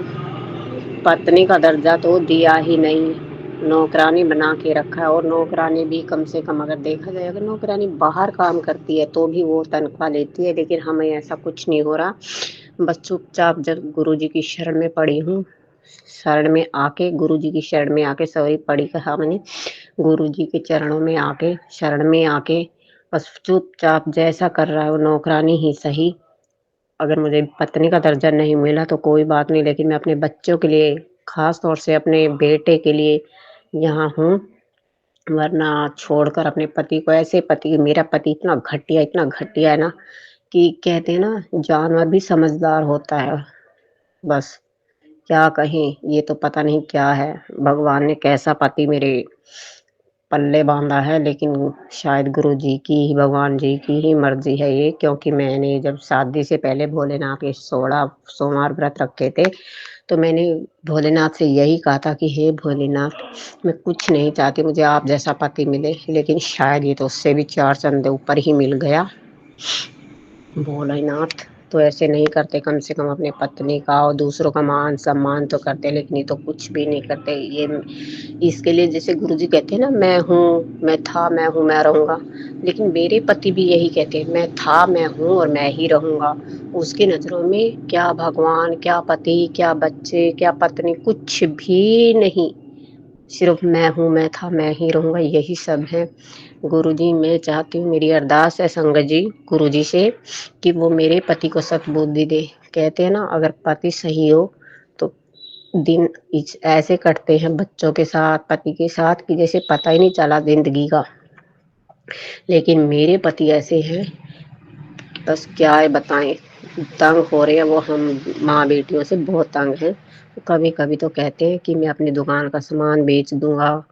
पत्नी का दर्जा तो दिया ही नहीं, नौकरानी बना के रखा है। और नौकरानी भी कम से कम, अगर देखा जाए, अगर नौकरानी बाहर काम करती है तो भी वो तनख्वाह लेती है, लेकिन हमें ऐसा कुछ नहीं हो रहा। बस चुपचाप जब गुरुजी की शरण में पड़ी हूँ, शरण में आके, गुरुजी की शरण में आके, सॉरी पड़ी कहा मैंने, गुरुजी के चरणों में आके, शरण में आके, बस चुपचाप जैसा कर रहा है वो, नौकरानी ही सही। अगर मुझे पत्नी का दर्जा नहीं मिला तो कोई बात नहीं, लेकिन मैं अपने बच्चों के लिए, खास तौर से अपने बेटे के लिए यहाँ हूँ। वरना छोड़कर अपने पति को, ऐसे पति, मेरा पति इतना घटिया है ना, कि कहते हैं ना, जानवर भी समझदार होता है। बस क्या कहें, ये तो पता नहीं क्या है, भगवान ने कैसा पति मेरे पल्ले बांधा है। लेकिन शायद गुरु जी की ही, भगवान जी की ही मर्जी है ये। क्योंकि मैंने जब शादी से पहले भोलेनाथ के 16 सोमवार व्रत रखे थे, तो मैंने भोलेनाथ से यही कहा था कि हे भोलेनाथ, मैं कुछ नहीं चाहती, मुझे आप जैसा पति मिले। लेकिन शायद ये तो उससे भी 4 चंदे ऊपर ही मिल गया। भोलेनाथ तो ऐसे नहीं करते, कम से कम अपने पत्नी का और दूसरों का मान सम्मान तो करते, लेकिन ये तो कुछ भी नहीं करते। ये इसके लिए जैसे गुरुजी कहते हैं ना, मैं हूँ, मैं था, मैं हूँ, मैं रहूँगा, लेकिन मेरे पति भी यही कहते हैं, मैं था, मैं हूँ और मैं ही रहूँगा। उसकी नज़रों में क्या भगवान, क्या पति, क्या बच्चे, क्या पत्नी, कुछ भी नहीं, सिर्फ मैं हूँ, मैं था, मैं ही रहूँगा, यही सब है। गुरुजी, मैं चाहती हूँ, मेरी अरदास है संगत जी गुरुजी से कि वो मेरे पति को सद्बुद्धि दे। कहते हैं ना, अगर पति सही हो तो दिन ऐसे कटते हैं बच्चों के साथ, पति के साथ, कि जैसे पता ही नहीं चला जिंदगी का। लेकिन मेरे पति ऐसे हैं, बस क्या है बताएं, तंग हो रहे हैं वो, हम माँ बेटियों से बहुत तंग हैं। कभी कभी तो कहते हैं कि मैं अपनी दुकान का सामान बेच दूंगा,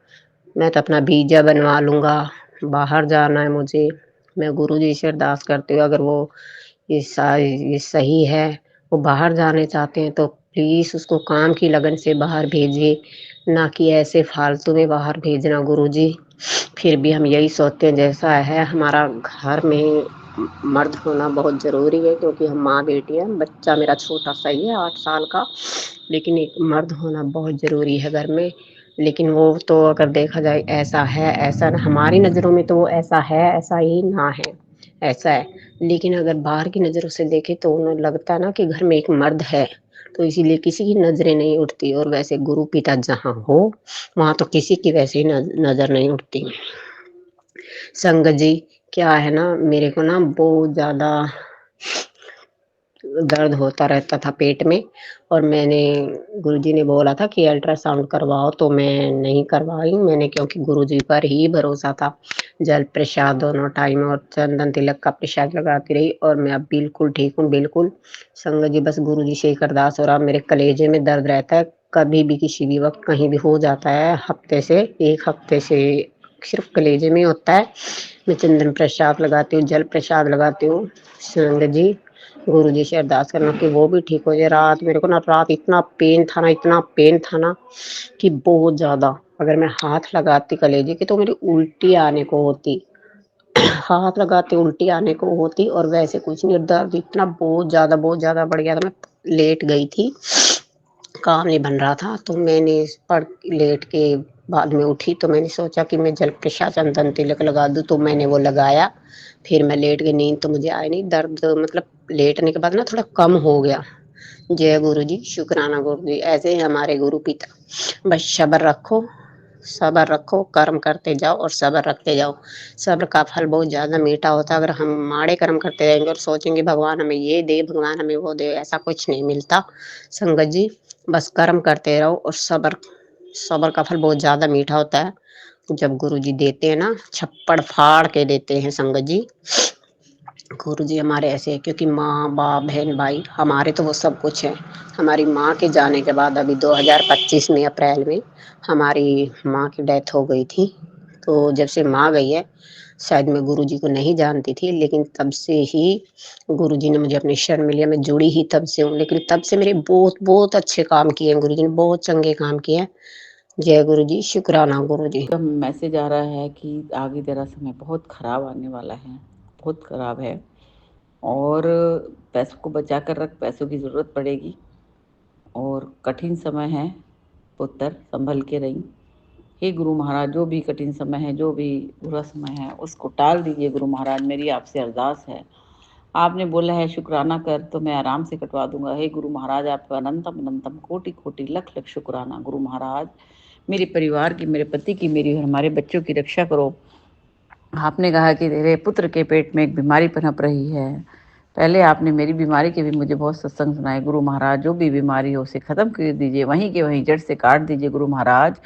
मैं तो अपना वीजा बनवा लूंगा, बाहर जाना है मुझे। मैं गुरुजी से अरदास करती हूँ, अगर वो ये सही है, वो बाहर जाने चाहते हैं तो प्लीज उसको काम की लगन से बाहर भेजिए, ना कि ऐसे फालतू में बाहर भेजना गुरुजी। फिर भी हम यही सोचते हैं, जैसा है हमारा घर में मर्द होना बहुत ज़रूरी है, क्योंकि हम माँ बेटी हैं। बच्चा मेरा छोटा सा ही है, 8 साल का, लेकिन एक मर्द होना बहुत ज़रूरी है घर में। लेकिन वो तो अगर देखा जाए ऐसा है, ऐसा ना, हमारी नज़रों में तो वो ऐसा है, ऐसा ही ना है, ऐसा है। लेकिन अगर बाहर की नज़रों से देखें तो उन्हें लगता है ना कि घर में एक मर्द है, तो इसीलिए किसी की नज़रें नहीं उठती। और वैसे गुरु पिता जहाँ हो वहाँ तो किसी की वैसे ही नज़र नहीं उठती। संगत जी, क्या है ना, मेरे को ना बहुत ज़्यादा दर्द होता रहता था पेट में, और मैंने, गुरुजी ने बोला था कि अल्ट्रासाउंड करवाओ, तो मैं नहीं करवाई मैंने, क्योंकि गुरुजी पर ही भरोसा था। जल प्रसाद दोनों टाइम और चंदन तिलक का प्रसाद लगाती रही, और मैं अब बिल्कुल ठीक हूँ, बिल्कुल। संगत जी, बस गुरुजी से एक अरदास हो रहा, मेरे कलेजे में दर्द रहता है, कभी भी किसी भी वक्त कहीं भी हो जाता है, एक हफ्ते से सिर्फ कलेजे में होता है। मैं चंदन प्रसाद लगाती हूँ, जल प्रसाद लगाती हूँ। संगत जी, गुरु जी से अरदास करना कि वो भी ठीक हो जाए। रात मेरे को ना, रात इतना पेन था ना, इतना पेन था ना कि बहुत ज्यादा, अगर मैं हाथ लगाती कलेजे की तो मेरी उल्टी आने को होती, हाथ लगाते उल्टी आने को होती, और वैसे कुछ नहीं, दर्द इतना बहुत ज्यादा बढ़ गया था। मैं लेट गई थी, काम नहीं बन रहा था, तो मैंने पढ़ लेट के बाद में उठी, तो मैंने सोचा कि मैं जल प्रसाद चंदन तिलक लगा दूं, तो मैंने वो लगाया। फिर मैं लेट गई, नींद तो मुझे आई नहीं, दर्द मतलब लेटने के बाद ना थोड़ा कम हो गया। जय गुरु जी, शुक्राना गुरु जी, ऐसे ही हमारे गुरु पिता। बस सब्र रखो, सब्र रखो, कर्म करते जाओ और सब्र रखते जाओ। सब्र का फल बहुत ज्यादा मीठा होता है। अगर हम माड़े कर्म करते रहेंगे और सोचेंगे भगवान हमें ये दे, भगवान हमें वो दे, ऐसा कुछ नहीं मिलता। संगत जी, बस कर्म करते रहो, और सब्र, सब्र का फल बहुत ज्यादा मीठा होता है। जब गुरु जी देते हैं ना, छप्पड़ फाड़ के देते हैं संगत जी। गुरु जी हमारे ऐसे हैं, क्योंकि माँ बाप बहन भाई हमारे तो वो सब कुछ है। हमारी माँ के जाने के बाद अभी 2025 में अप्रैल में हमारी माँ की डेथ हो गई थी। तो जब से माँ गई है, शायद मैं गुरु जी को नहीं जानती थी, लेकिन तब से ही गुरु जी ने मुझे अपने शरण में लिया। मैं जुड़ी ही तब से हूँ, लेकिन तब से मेरे बहुत बहुत अच्छे काम किए हैं गुरु जी ने, बहुत चंगे काम किए हैं। जय गुरु जी, शुक्राना गुरु जी। तो मैसेज आ रहा है कि आगे तेरा समय बहुत खराब आने वाला है, बहुत खराब है, और पैसों को बचा कर रख, पैसों की ज़रूरत पड़ेगी, और कठिन समय है पुत्र, संभल के रही। हे गुरु महाराज, जो भी कठिन समय है, जो भी बुरा समय है, उसको टाल दीजिए गुरु महाराज, मेरी आपसे अरदास है। आपने बोला है शुक्राना कर, तो मैं आराम से कटवा दूंगा। हे गुरु महाराज, आपका अनंतम अनंतम कोटि कोटि लख लख शुक्राना गुरु महाराज। मेरे परिवार की, मेरे पति की, मेरी और हमारे बच्चों की रक्षा करो। आपने कहा कि तेरे पुत्र के पेट में एक बीमारी पनप रही है। पहले आपने मेरी बीमारी के भी मुझे बहुत सत्संग सुनाए गुरु महाराज। जो भी बीमारी हो उसे खत्म कर दीजिए, वहीं के वहीं जड़ से काट दीजिए गुरु महाराज।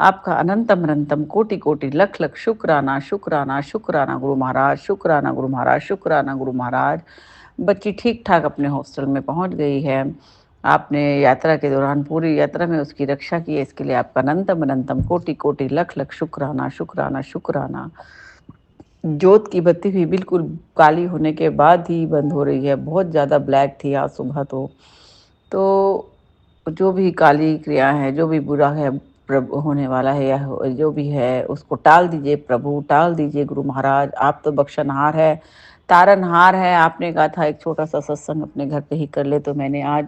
आपका अनंतम अनंतम कोटि कोटि लख लख शुक्राना शुक्राना शुक्राना गुरु महाराज, शुक्राना गुरु महाराज, शुक्राना गुरु महाराज। बच्ची ठीक ठाक अपने हॉस्टल में पहुंच गई है। आपने यात्रा के दौरान पूरी यात्रा में उसकी रक्षा की है, इसके लिए आपका अनंतम अनंतम कोटि कोटि लख लख शुक्राना शुक्राना शुक्राना। जोत की बत्ती भी बिल्कुल काली होने के बाद ही बंद हो रही है, बहुत ज़्यादा ब्लैक थी आज सुबह। तो जो भी काली क्रिया है, जो भी बुरा है प्रभु होने वाला है, या जो भी है, उसको टाल दीजिए प्रभु, टाल दीजिए गुरु महाराज। आप तो बख्शनहार है, तारनहार है। आपने कहा था एक छोटा-सा सत्संग अपने घर पे ही कर ले, तो मैंने आज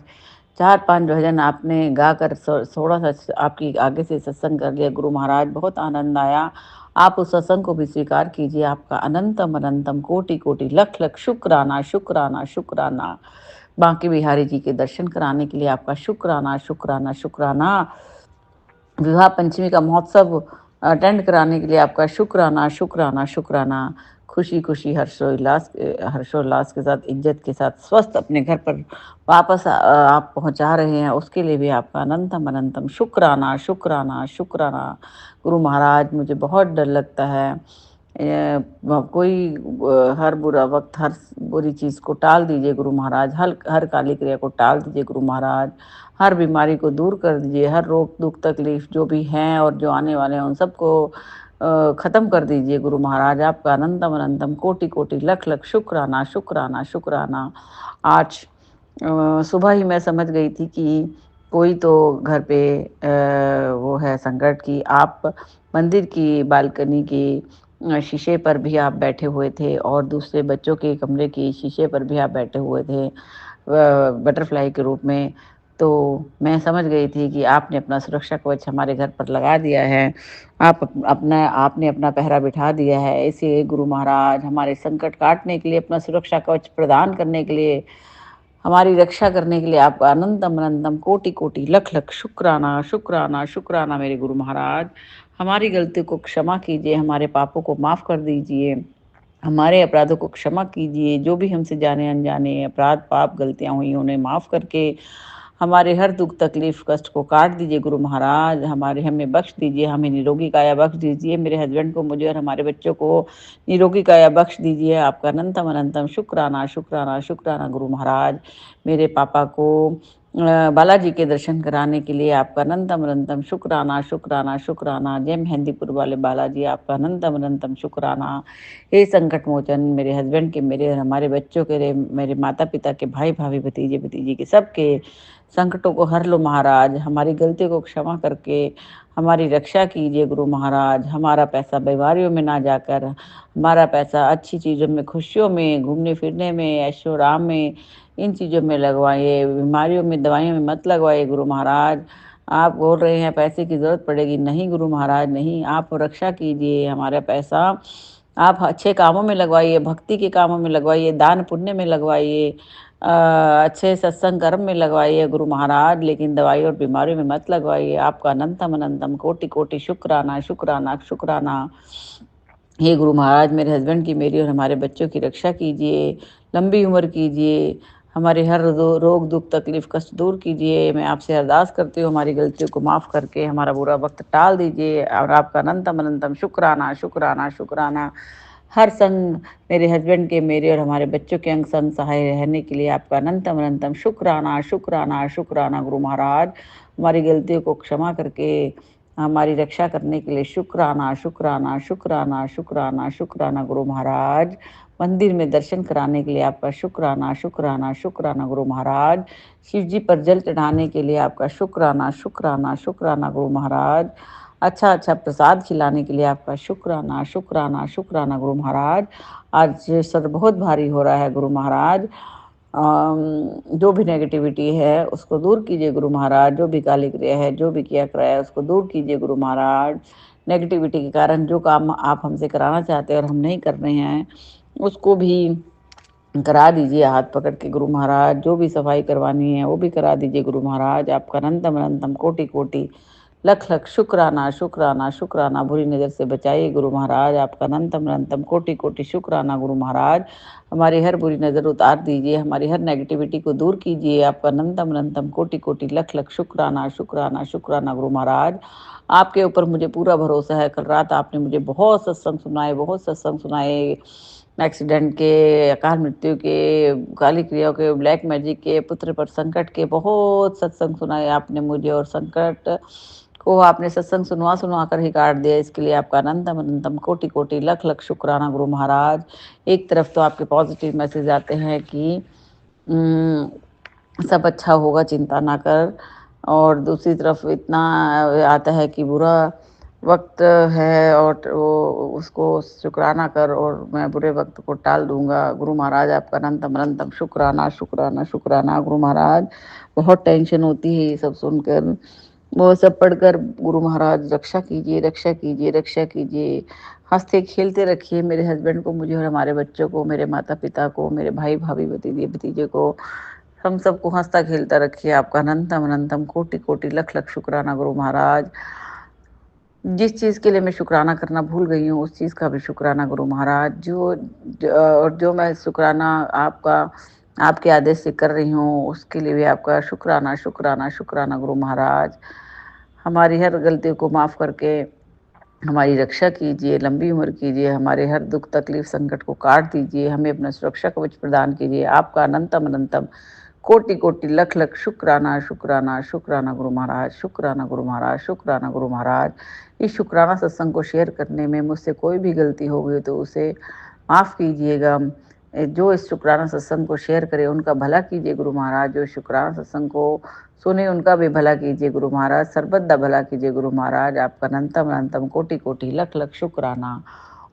4-5 भजन आपने गाकर थोड़ा-सा आपकी आगे से सत्संग कर लिया गुरु महाराज, बहुत आनंद आया। आप उस सत्संग को भी स्वीकार कीजिए। आपका अनंतम अनंतम कोटि-कोटि लख-लख शुक्राना, शुक्राना, शुक्राना। बांके बिहारी जी के दर्शन कराने के लिए आपका शुक्राना, शुक्राना, शुक्राना। विवाह पंचमी का महोत्सव अटेंड कराने के लिए आपका शुक्राना, शुक्राना, शुक्राना। खुशी-खुशी हर्षोल्लास के साथ, इज्जत के साथ, स्वस्थ अपने घर पर वापस आप पहुँचा रहे हैं, उसके लिए भी आपका अनंतम अनंतम शुक्राना, शुक्राना, शुक्राना। गुरु महाराज, मुझे बहुत डर लगता है। कोई हर बुरा वक़्त, हर बुरी चीज़ को टाल दीजिए गुरु महाराज, हर काली क्रिया को टाल दीजिए गुरु महाराज। हर बीमारी को दूर कर दीजिए, हर रोग, दुःख, तकलीफ़ जो भी हैं और जो आने वाले हैं, उन सबको ख़त्म कर दीजिए गुरु महाराज। आपका अनंतम अनंतम कोटि-कोटि लख-लख शुक्राना, शुक्राना, शुक्राना। आज सुबह ही मैं समझ गई थी कि कोई तो घर पे वो है संकट कि आप मंदिर की बालकनी की शीशे पर भी आप बैठे हुए थे और दूसरे बच्चों के कमरे की शीशे पर भी आप बैठे हुए थे बटरफ्लाई के रूप में। तो मैं समझ गई थी कि आपने अपना सुरक्षा कवच हमारे घर पर लगा दिया है। आपने अपना पहरा बिठा दिया है। इसलिए गुरु महाराज, हमारे संकट काटने के लिए, अपना सुरक्षा कवच प्रदान करने के लिए, हमारी रक्षा करने के लिए आपका अनंतम अनंतम कोटि-कोटि लख-लख शुक्राना, शुक्राना, शुक्राना मेरे गुरु महाराज। हमारी गलतियों को क्षमा कीजिए, हमारे पापों को माफ़ कर दीजिए, हमारे अपराधों को क्षमा कीजिए। जो भी हमसे जाने-अनजाने अपराध, पाप, गलतियाँ हुई, उन्हें माफ़ करके हमारे हर दुःख, तकलीफ़, कष्ट को काट दीजिए गुरु महाराज। हमें बख्श दीजिए, हमें निरोगी काया बख्श दीजिए। मेरे हस्बैंड को, मुझे और हमारे बच्चों को निरोगी काया बख्श दीजिए। आपका अनंतम अनंतम शुक्राना, शुक्राना, शुक्राना गुरु महाराज। मेरे पापा को बालाजी के दर्शन कराने के लिए आपका अनंतम अनंतम शुक्राना, शुक्राना, शुक्राना। जय मेहंदीपुर वाले बालाजी, आपका अनंतम अनंतम शुक्राना। हे संकट मोचन, मेरे हस्बैंड के, मेरे और हमारे बच्चों के, मेरे माता-पिता के, भाई-भाभी, भतीजे-भतीजी के, सबके संकटों को हर लो महाराज। हमारी गलतियों को क्षमा करके हमारी रक्षा कीजिए गुरु महाराज। हमारा पैसा बीमारियों में ना जाकर, हमारा पैसा अच्छी चीज़ों में, खुशियों में, घूमने फिरने में, ऐशो-आराम में, इन चीज़ों में लगवाइए। बीमारियों में, दवाइयों में मत लगवाइए गुरु महाराज। आप बोल रहे हैं पैसे की ज़रूरत पड़ेगी, नहीं गुरु महाराज, नहीं। आप रक्षा कीजिए हमारा पैसा, आप अच्छे कामों में लगवाइए, भक्ति के कामों में लगवाइए, दान पुण्य में लगवाइए, अच्छे सत्संग कर्म में लगवाइए गुरु महाराज, लेकिन दवाई और बीमारियों में मत लगवाइए। आपका अनंतम अनंतम कोटि-कोटि शुक्राना, शुक्राना, शुक्राना। हे गुरु महाराज, मेरे हस्बैंड की, मेरी और हमारे बच्चों की रक्षा कीजिए, लंबी उम्र कीजिए, हमारे हर रोग, दुःख, तकलीफ़, कष्ट दूर कीजिए। मैं आपसे अरदास करती हूँ, हमारी गलतियों को माफ़ करके हमारा बुरा वक़्त टाल दीजिए। और आपका अनंतम अनंतम शुक्राना, शुक्राना, शुक्राना। हर संग मेरे हस्बैंड के, मेरे और हमारे बच्चों के अंग संग सहाय रहने के लिए आपका अनंतम अनंतम शुक्राना, शुक्राना, शुक्राना गुरु महाराज। हमारी गलतियों को क्षमा करके हमारी रक्षा करने के लिए शुक्राना, शुक्राना, शुक्राना, शुक्राना, शुक्राना गुरु महाराज। मंदिर में दर्शन कराने के लिए आपका शुक्राना, शुक्राना, शुक्राना गुरु महाराज। शिव जी पर जल चढ़ाने के लिए आपका शुक्राना, शुक्राना, शुक्राना गुरु महाराज। अच्छा प्रसाद खिलाने के लिए आपका शुक्राना, शुक्राना, शुक्राना गुरु महाराज। आज सर बहुत भारी हो रहा है गुरु महाराज। जो भी नेगेटिविटी है उसको दूर कीजिए गुरु महाराज। जो भी काली क्रिया है, जो भी किया कराया है, उसको दूर कीजिए गुरु महाराज। नेगेटिविटी के कारण जो काम आप हमसे कराना चाहते हैं और हम नहीं कर रहे हैं, उसको भी करा दीजिए हाथ पकड़ के गुरु महाराज। जो भी सफाई करवानी है वो भी करा दीजिए गुरु महाराज। आपका अनंतम अनंतम कोटि-कोटि लख-लख शुक्राना, शुक्राना, शुक्राना। बुरी नज़र से बचाइए गुरु महाराज। आपका अनंतम अनंतम कोटि-कोटि शुक्राना गुरु महाराज। हमारी हर बुरी नज़र उतार दीजिए, हमारी हर नेगेटिविटी को दूर कीजिए। आपका अनंतम अनंतम कोटि-कोटि लख-लख शुक्राना, शुक्राना, शुक्राना गुरु महाराज। आपके ऊपर मुझे पूरा भरोसा है। कल रात आपने मुझे बहुत सत्संग सुनाए, एक्सीडेंट के, अकाल मृत्यु के, काली क्रियाओं के, ब्लैक मैजिक के, पुत्र पर संकट के बहुत सत्संग सुनाए आपने मुझे। और संकट को आपने सत्संग सुनवा कर ही काट दिया। इसके लिए आपका अनंतम अनंतम कोटि-कोटि लख-लख शुक्राना गुरु महाराज। एक तरफ तो आपके पॉजिटिव मैसेज आते हैं कि सब अच्छा होगा, चिंता ना कर, और दूसरी तरफ इतना आता है कि बुरा वक्त है और वो उसको शुक्राना कर और मैं बुरे वक्त को टाल दूंगा। गुरु महाराज आपका अनंतम अनंतम शुक्राना शुक्राना शुक्राना। गुरु महाराज बहुत टेंशन होती है ये सब सुनकर। वो सब पढ़कर गुरु महाराज रक्षा कीजिए रक्षा कीजिए रक्षा कीजिए। हंसते खेलते रखिए मेरे हस्बैंड को, मुझे और हमारे बच्चों को, मेरे माता पिता को, मेरे भाई भाभी भतीजे भतीजे को, हम सबको हंसता खेलता रखिए। आपका अनंतम अनंतम कोटि कोटि लख लख शुक्राना गुरु महाराज। जिस चीज़ के लिए मैं शुक्राना करना भूल गई हूँ उस चीज़ का भी शुक्राना गुरु महाराज। जो मैं शुक्राना आपका आपके आदेश से कर रही हूँ उसके लिए भी आपका शुक्राना शुक्राना शुक्राना गुरु महाराज। हमारी हर गलती को माफ़ करके हमारी रक्षा कीजिए, लंबी उम्र कीजिए, हमारे हर दुख तकलीफ संकट को काट दीजिए, हमें अपना सुरक्षा कवच प्रदान कीजिए। आपका अनंतम अनंतम कोटि कोटि लख लख शुक्राना शुक्राना शुक्राना गुरु महाराज शुक्राना गुरु महाराज शुक्राना गुरु महाराज। इस शुक्राना सत्संग को शेयर करने में मुझसे कोई भी गलती हो गई तो उसे माफ़ कीजिएगा। जो इस शुक्राना सत्संग को शेयर करे उनका भला कीजिए गुरु महाराज। जो शुक्राना सत्संग को सुने उनका भी भला कीजिए गुरु महाराज। सर्वदा भला कीजिए गुरु महाराज। आपका अनंतम अनंतम कोटि कोटि लख लख शुक्राना।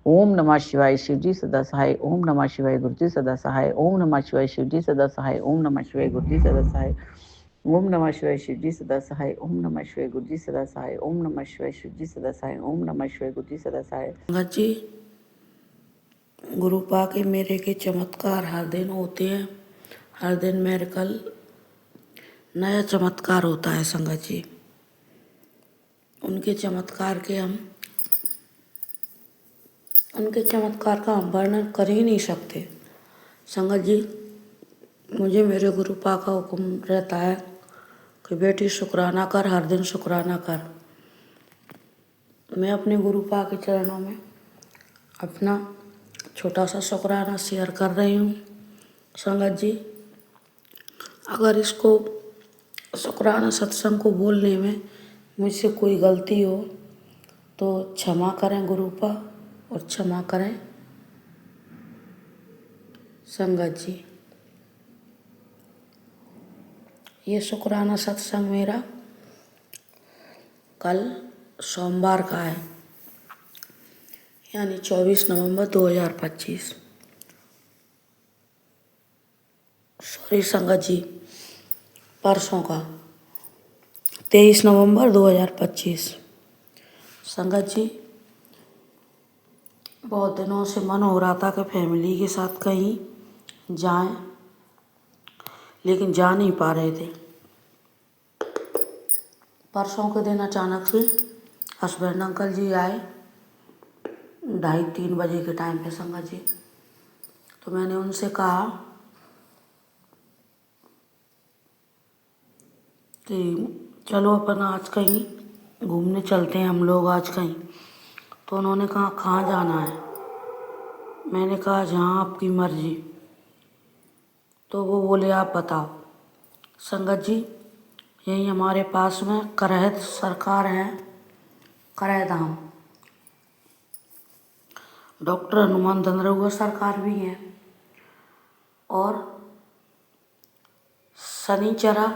ओम नमः शिवाय शिव जी सदा सहाय। ओम नमः शिवाय गुरु जी सदा सहाय। ओम नमः शिवाय शिव जी सदा सहाय। ओम नमः शिवाय गुरु जी सदा सहाय। ओम नमः शिवाय शिव जी सदा सहाय। ओम नमः शिवाय गुरु जी सदा सहाय। ओम नमः शिवाय शिव जी सदा सहाय। ओम नमः शिवाय गुरु जी सदा सहाय। संगत जी, गुरु पाके मेरे के चमत्कार हर दिन होते हैं। हर दिन मेरे कल नया चमत्कार होता है संगत जी। उनके चमत्कार का हम वर्णन कर ही नहीं सकते संगत जी। मुझे मेरे गुरु पा का हुक्म रहता है कि बेटी शुक्राना कर, हर दिन शुक्राना कर। मैं अपने गुरु पा के चरणों में अपना छोटा सा शुक्राना शेयर कर रही हूँ संगत जी। अगर इसको शुक्राना सत्संग को बोलने में मुझसे कोई गलती हो तो क्षमा करें गुरु पा और क्षमा करें संगत जी। ये शुक्राना सत्संग मेरा कल सोमवार का है, यानी 24 नवंबर 2025। सॉरी संगत जी, परसों का 23 नवंबर 2025। संगत जी, बहुत दिनों से मन हो रहा था कि फैमिली के साथ कहीं जाएं, लेकिन जा नहीं पा रहे थे। परसों के दिन अचानक से हस्बैंड अंकल जी आए 2:30-3 बजे के टाइम पे संगत जी। तो मैंने उनसे कहा कि चलो अपन आज कहीं घूमने चलते हैं हम लोग आज कहीं। तो उन्होंने कहा कहाँ जाना है। मैंने कहा जहाँ आपकी मर्जी। तो वो बोले आप बताओ। संगत जी, यहीं हमारे पास में करहत सरकार है, करह धाम। डॉक्टर हनुमान धनरुआ सरकार भी है और शनिचरा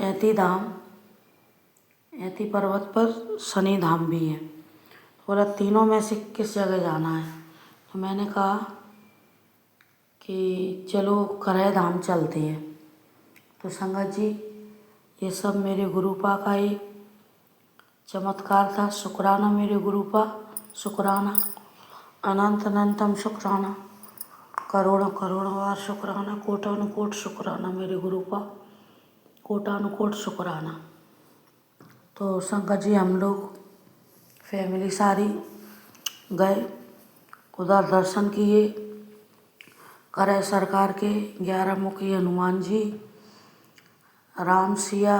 ऐती धाम, ऐती पर्वत पर शनि धाम भी है। बोला तीनों में से किस जगह जाना है। तो मैंने कहा कि चलो करह धाम चलते हैं। तो संगत जी, ये सब मेरे गुरुपा का ही चमत्कार था। शुक्राना मेरे गुरुपा, शुक्राना अनंत अनंतम शुक्राना, करोड़ों करोड़ों बार शुक्राना, कोटानुकोट शुक्राना मेरे गुरुपा, कोटानुकोट शुक्राना। तो संगत जी, हम लोग फैमिली सारी गए, उधर दर्शन किए। करह सरकार के 11 मुखी हनुमान जी, राम सिया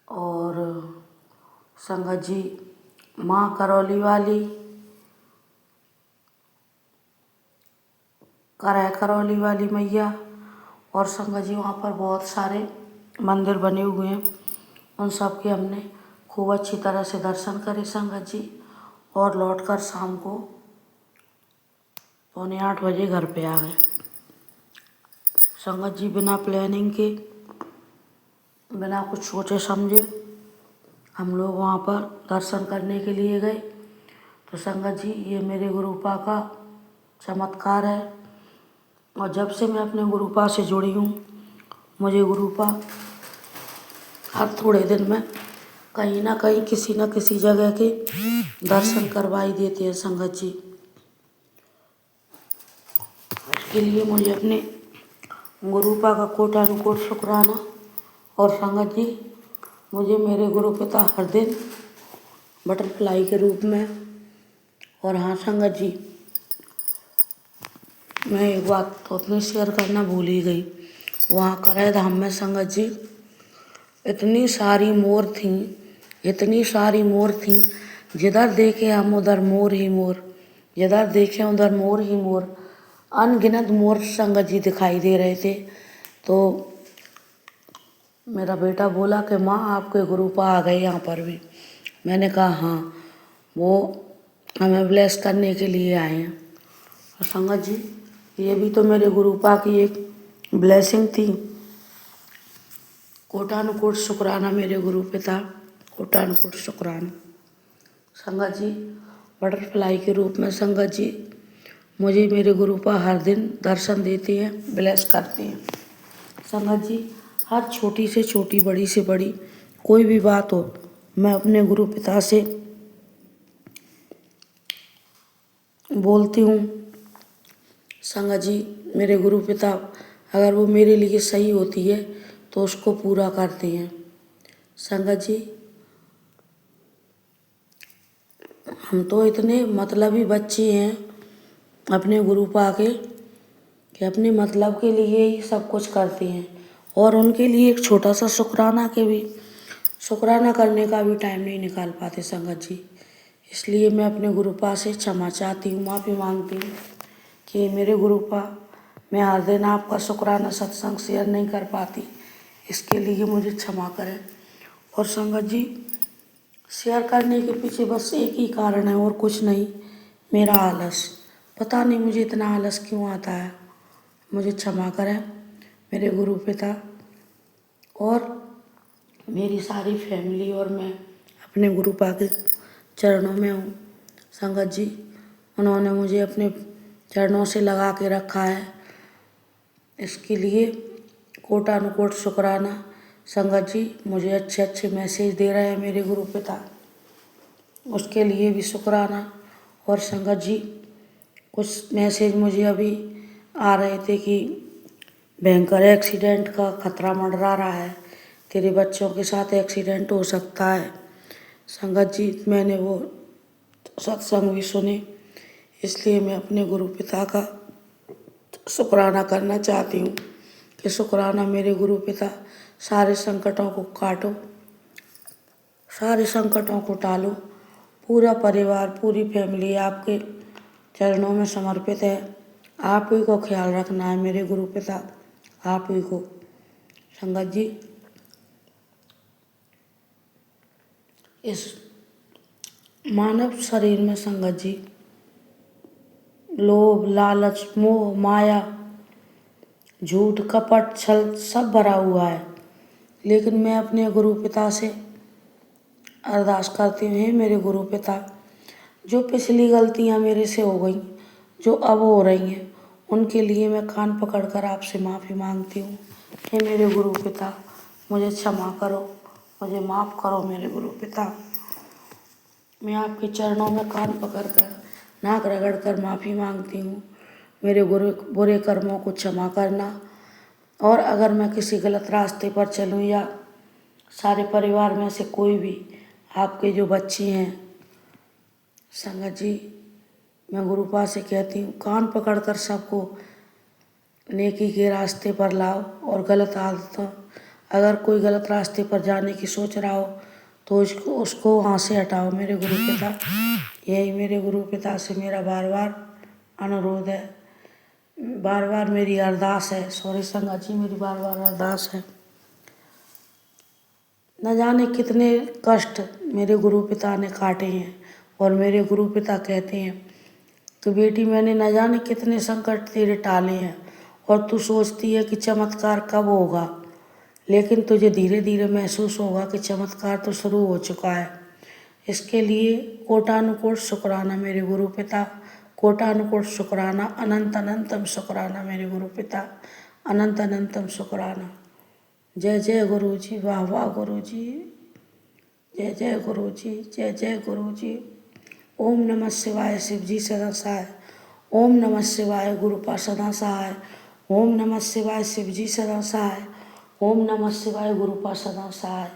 और संगत जी माँ करौली वाली, करह करौली वाली मैया, और संगत जी वहाँ पर बहुत सारे मंदिर बने हुए हैं। उन सब के हमने खूब अच्छी तरह से दर्शन करे संगत जी। और लौटकर शाम को 7:45 बजे घर पे आ गए संगत जी। बिना प्लानिंग के, बिना कुछ सोचे समझे हम लोग वहाँ पर दर्शन करने के लिए गए। तो संगत जी ये मेरे गुरुपा का चमत्कार है, और जब से मैं अपने गुरुपा से जुड़ी हूँ मुझे गुरुपा हर थोड़े दिन में कहीं ना कहीं किसी न किसी जगह के दर्शन करवाई देते हैं संगत जी। उसके लिए मुझे अपने गुरुपा का कोटानुकोट शुक्राना। और संगत जी मुझे मेरे गुरु पिता हर दिन बटरफ्लाई के रूप में। और हाँ संगत जी, मैं एक बात तो अपनी शेयर करना भूल ही गई। वहाँ करे धाम में संगत जी इतनी सारी मोर थी, जिधर देखे हम उधर मोर ही मोर, जिधर देखे उधर मोर ही मोर, अनगिनत मोर संगत जी दिखाई दे रहे थे। तो मेरा बेटा बोला कि माँ आपके गुरुपा आ गए यहाँ पर भी। मैंने कहा हाँ, वो हमें ब्लेस करने के लिए आए हैं। और संगत जी ये भी तो मेरे गुरुपा की एक ब्लेसिंग थी। कोटानुकोट शुक्राना मेरे गुरु पिता, कोटानुकोट शुक्राना। संगत जी बटरफ्लाई के रूप में संगत जी मुझे मेरे गुरुपा हर दिन दर्शन देते हैं, ब्लेस करते हैं। संगत जी हर छोटी से छोटी, बड़ी से बड़ी कोई भी बात हो, मैं अपने गुरु पिता से बोलती हूँ। संगत जी मेरे गुरु पिता अगर वो मेरे लिए सही होती है तो उसको पूरा करते हैं। संगत जी हम तो इतने मतलबी बच्चे हैं अपने गुरुपा के कि अपने मतलब के लिए ही सब कुछ करते हैं, और उनके लिए एक छोटा सा शुक्राना करने का भी टाइम नहीं निकाल पाते संगत जी। इसलिए मैं अपने गुरुपा से क्षमा चाहती हूँ, माफ़ी मांगती हूँ कि मेरे गुरुपा मैं हर दिन आपका शुक्राना सत्संग शेयर नहीं कर पाती, इसके लिए मुझे क्षमा करें। और संगत जी शेयर करने के पीछे बस एक ही कारण है और कुछ नहीं, मेरा आलस। पता नहीं मुझे इतना आलस क्यों आता है, मुझे क्षमा करें मेरे गुरु पिता। और मेरी सारी फैमिली और मैं अपने गुरुपा के चरणों में हूँ संगत जी। उन्होंने मुझे अपने चरणों से लगा के रखा है, इसके लिए कोटानुकोट शुक्राना। संगत जी मुझे अच्छे अच्छे मैसेज दे रहे हैं मेरे गुरु पिता, उसके लिए भी शुक्राना। और संगत जी कुछ मैसेज मुझे अभी आ रहे थे कि भयंकर एक्सीडेंट का खतरा मंडरा रहा है, तेरे बच्चों के साथ एक्सीडेंट हो सकता है। संगत जी मैंने वो सत्संग भी सुने, इसलिए मैं अपने गुरु पिता का शुक्राना करना चाहती हूँ कि शुक्राना मेरे गुरु पिता, सारे संकटों को काटो, सारे संकटों को टालो। पूरा परिवार, पूरी फैमिली आपके चरणों में समर्पित है। आप ही को ख्याल रखना है मेरे गुरु पिता, आप ही को। संगत जी इस मानव शरीर में संगत जी लोभ, लालच, मोह, माया, झूठ, कपट, छल सब भरा हुआ है। लेकिन मैं अपने गुरु पिता से अरदास करती हूँ, हे मेरे गुरु पिता, जो पिछली गलतियाँ मेरे से हो गई, जो अब हो रही हैं, उनके लिए मैं कान पकड़कर आपसे माफ़ी मांगती हूँ। हे मेरे गुरु पिता मुझे क्षमा करो, मुझे माफ़ करो मेरे गुरु पिता। मैं आपके चरणों में कान पकड़कर, नाक रगड़कर माफ़ी मांगती हूँ। मेरे बुरे कर्मों को क्षमा करना, और अगर मैं किसी गलत रास्ते पर चलूँ या सारे परिवार में से कोई भी आपके जो बच्चे हैं संगत जी, मैं गुरुपा से कहती हूँ कान पकड़कर सबको नेकी के रास्ते पर लाओ, और गलत आदतों, अगर कोई गलत रास्ते पर जाने की सोच रहा हो तो उसको वहाँ से हटाओ मेरे गुरु पिता। यही मेरे गुरु पिता से मेरा बार बार अनुरोध है, बार बार मेरी अरदास है। सॉरी संगत जी, मेरी बार बार अरदास है। न जाने कितने कष्ट मेरे गुरु पिता ने काटे हैं, और मेरे गुरु पिता कहते हैं कि बेटी मैंने न जाने कितने संकट तेरे टाले हैं, और तू सोचती है कि चमत्कार कब होगा, लेकिन तुझे धीरे धीरे महसूस होगा कि चमत्कार तो शुरू हो चुका है। इसके लिए कोटानुकोट शुक्राना मेरे गुरु पिता, कोटानुकोट शुक्राना, अनंत अनंतम शुक्राना मेरे गुरु पिता, अनंत अनंतम शुक्राना। जय जय गुरु जी, वाह वाह गुरु जी, जय जय गुरु जी, जय जय गुरु जी। ओम नमः शिवाय, शिव जी सदा सहाय। ओम नमः शिवाय, गुरुपा सदा सहाय। ओम नमः शिवाय, शिव जी सदा सहाय। ओम नमः शिवाय, गुरुपा सदा सहाय।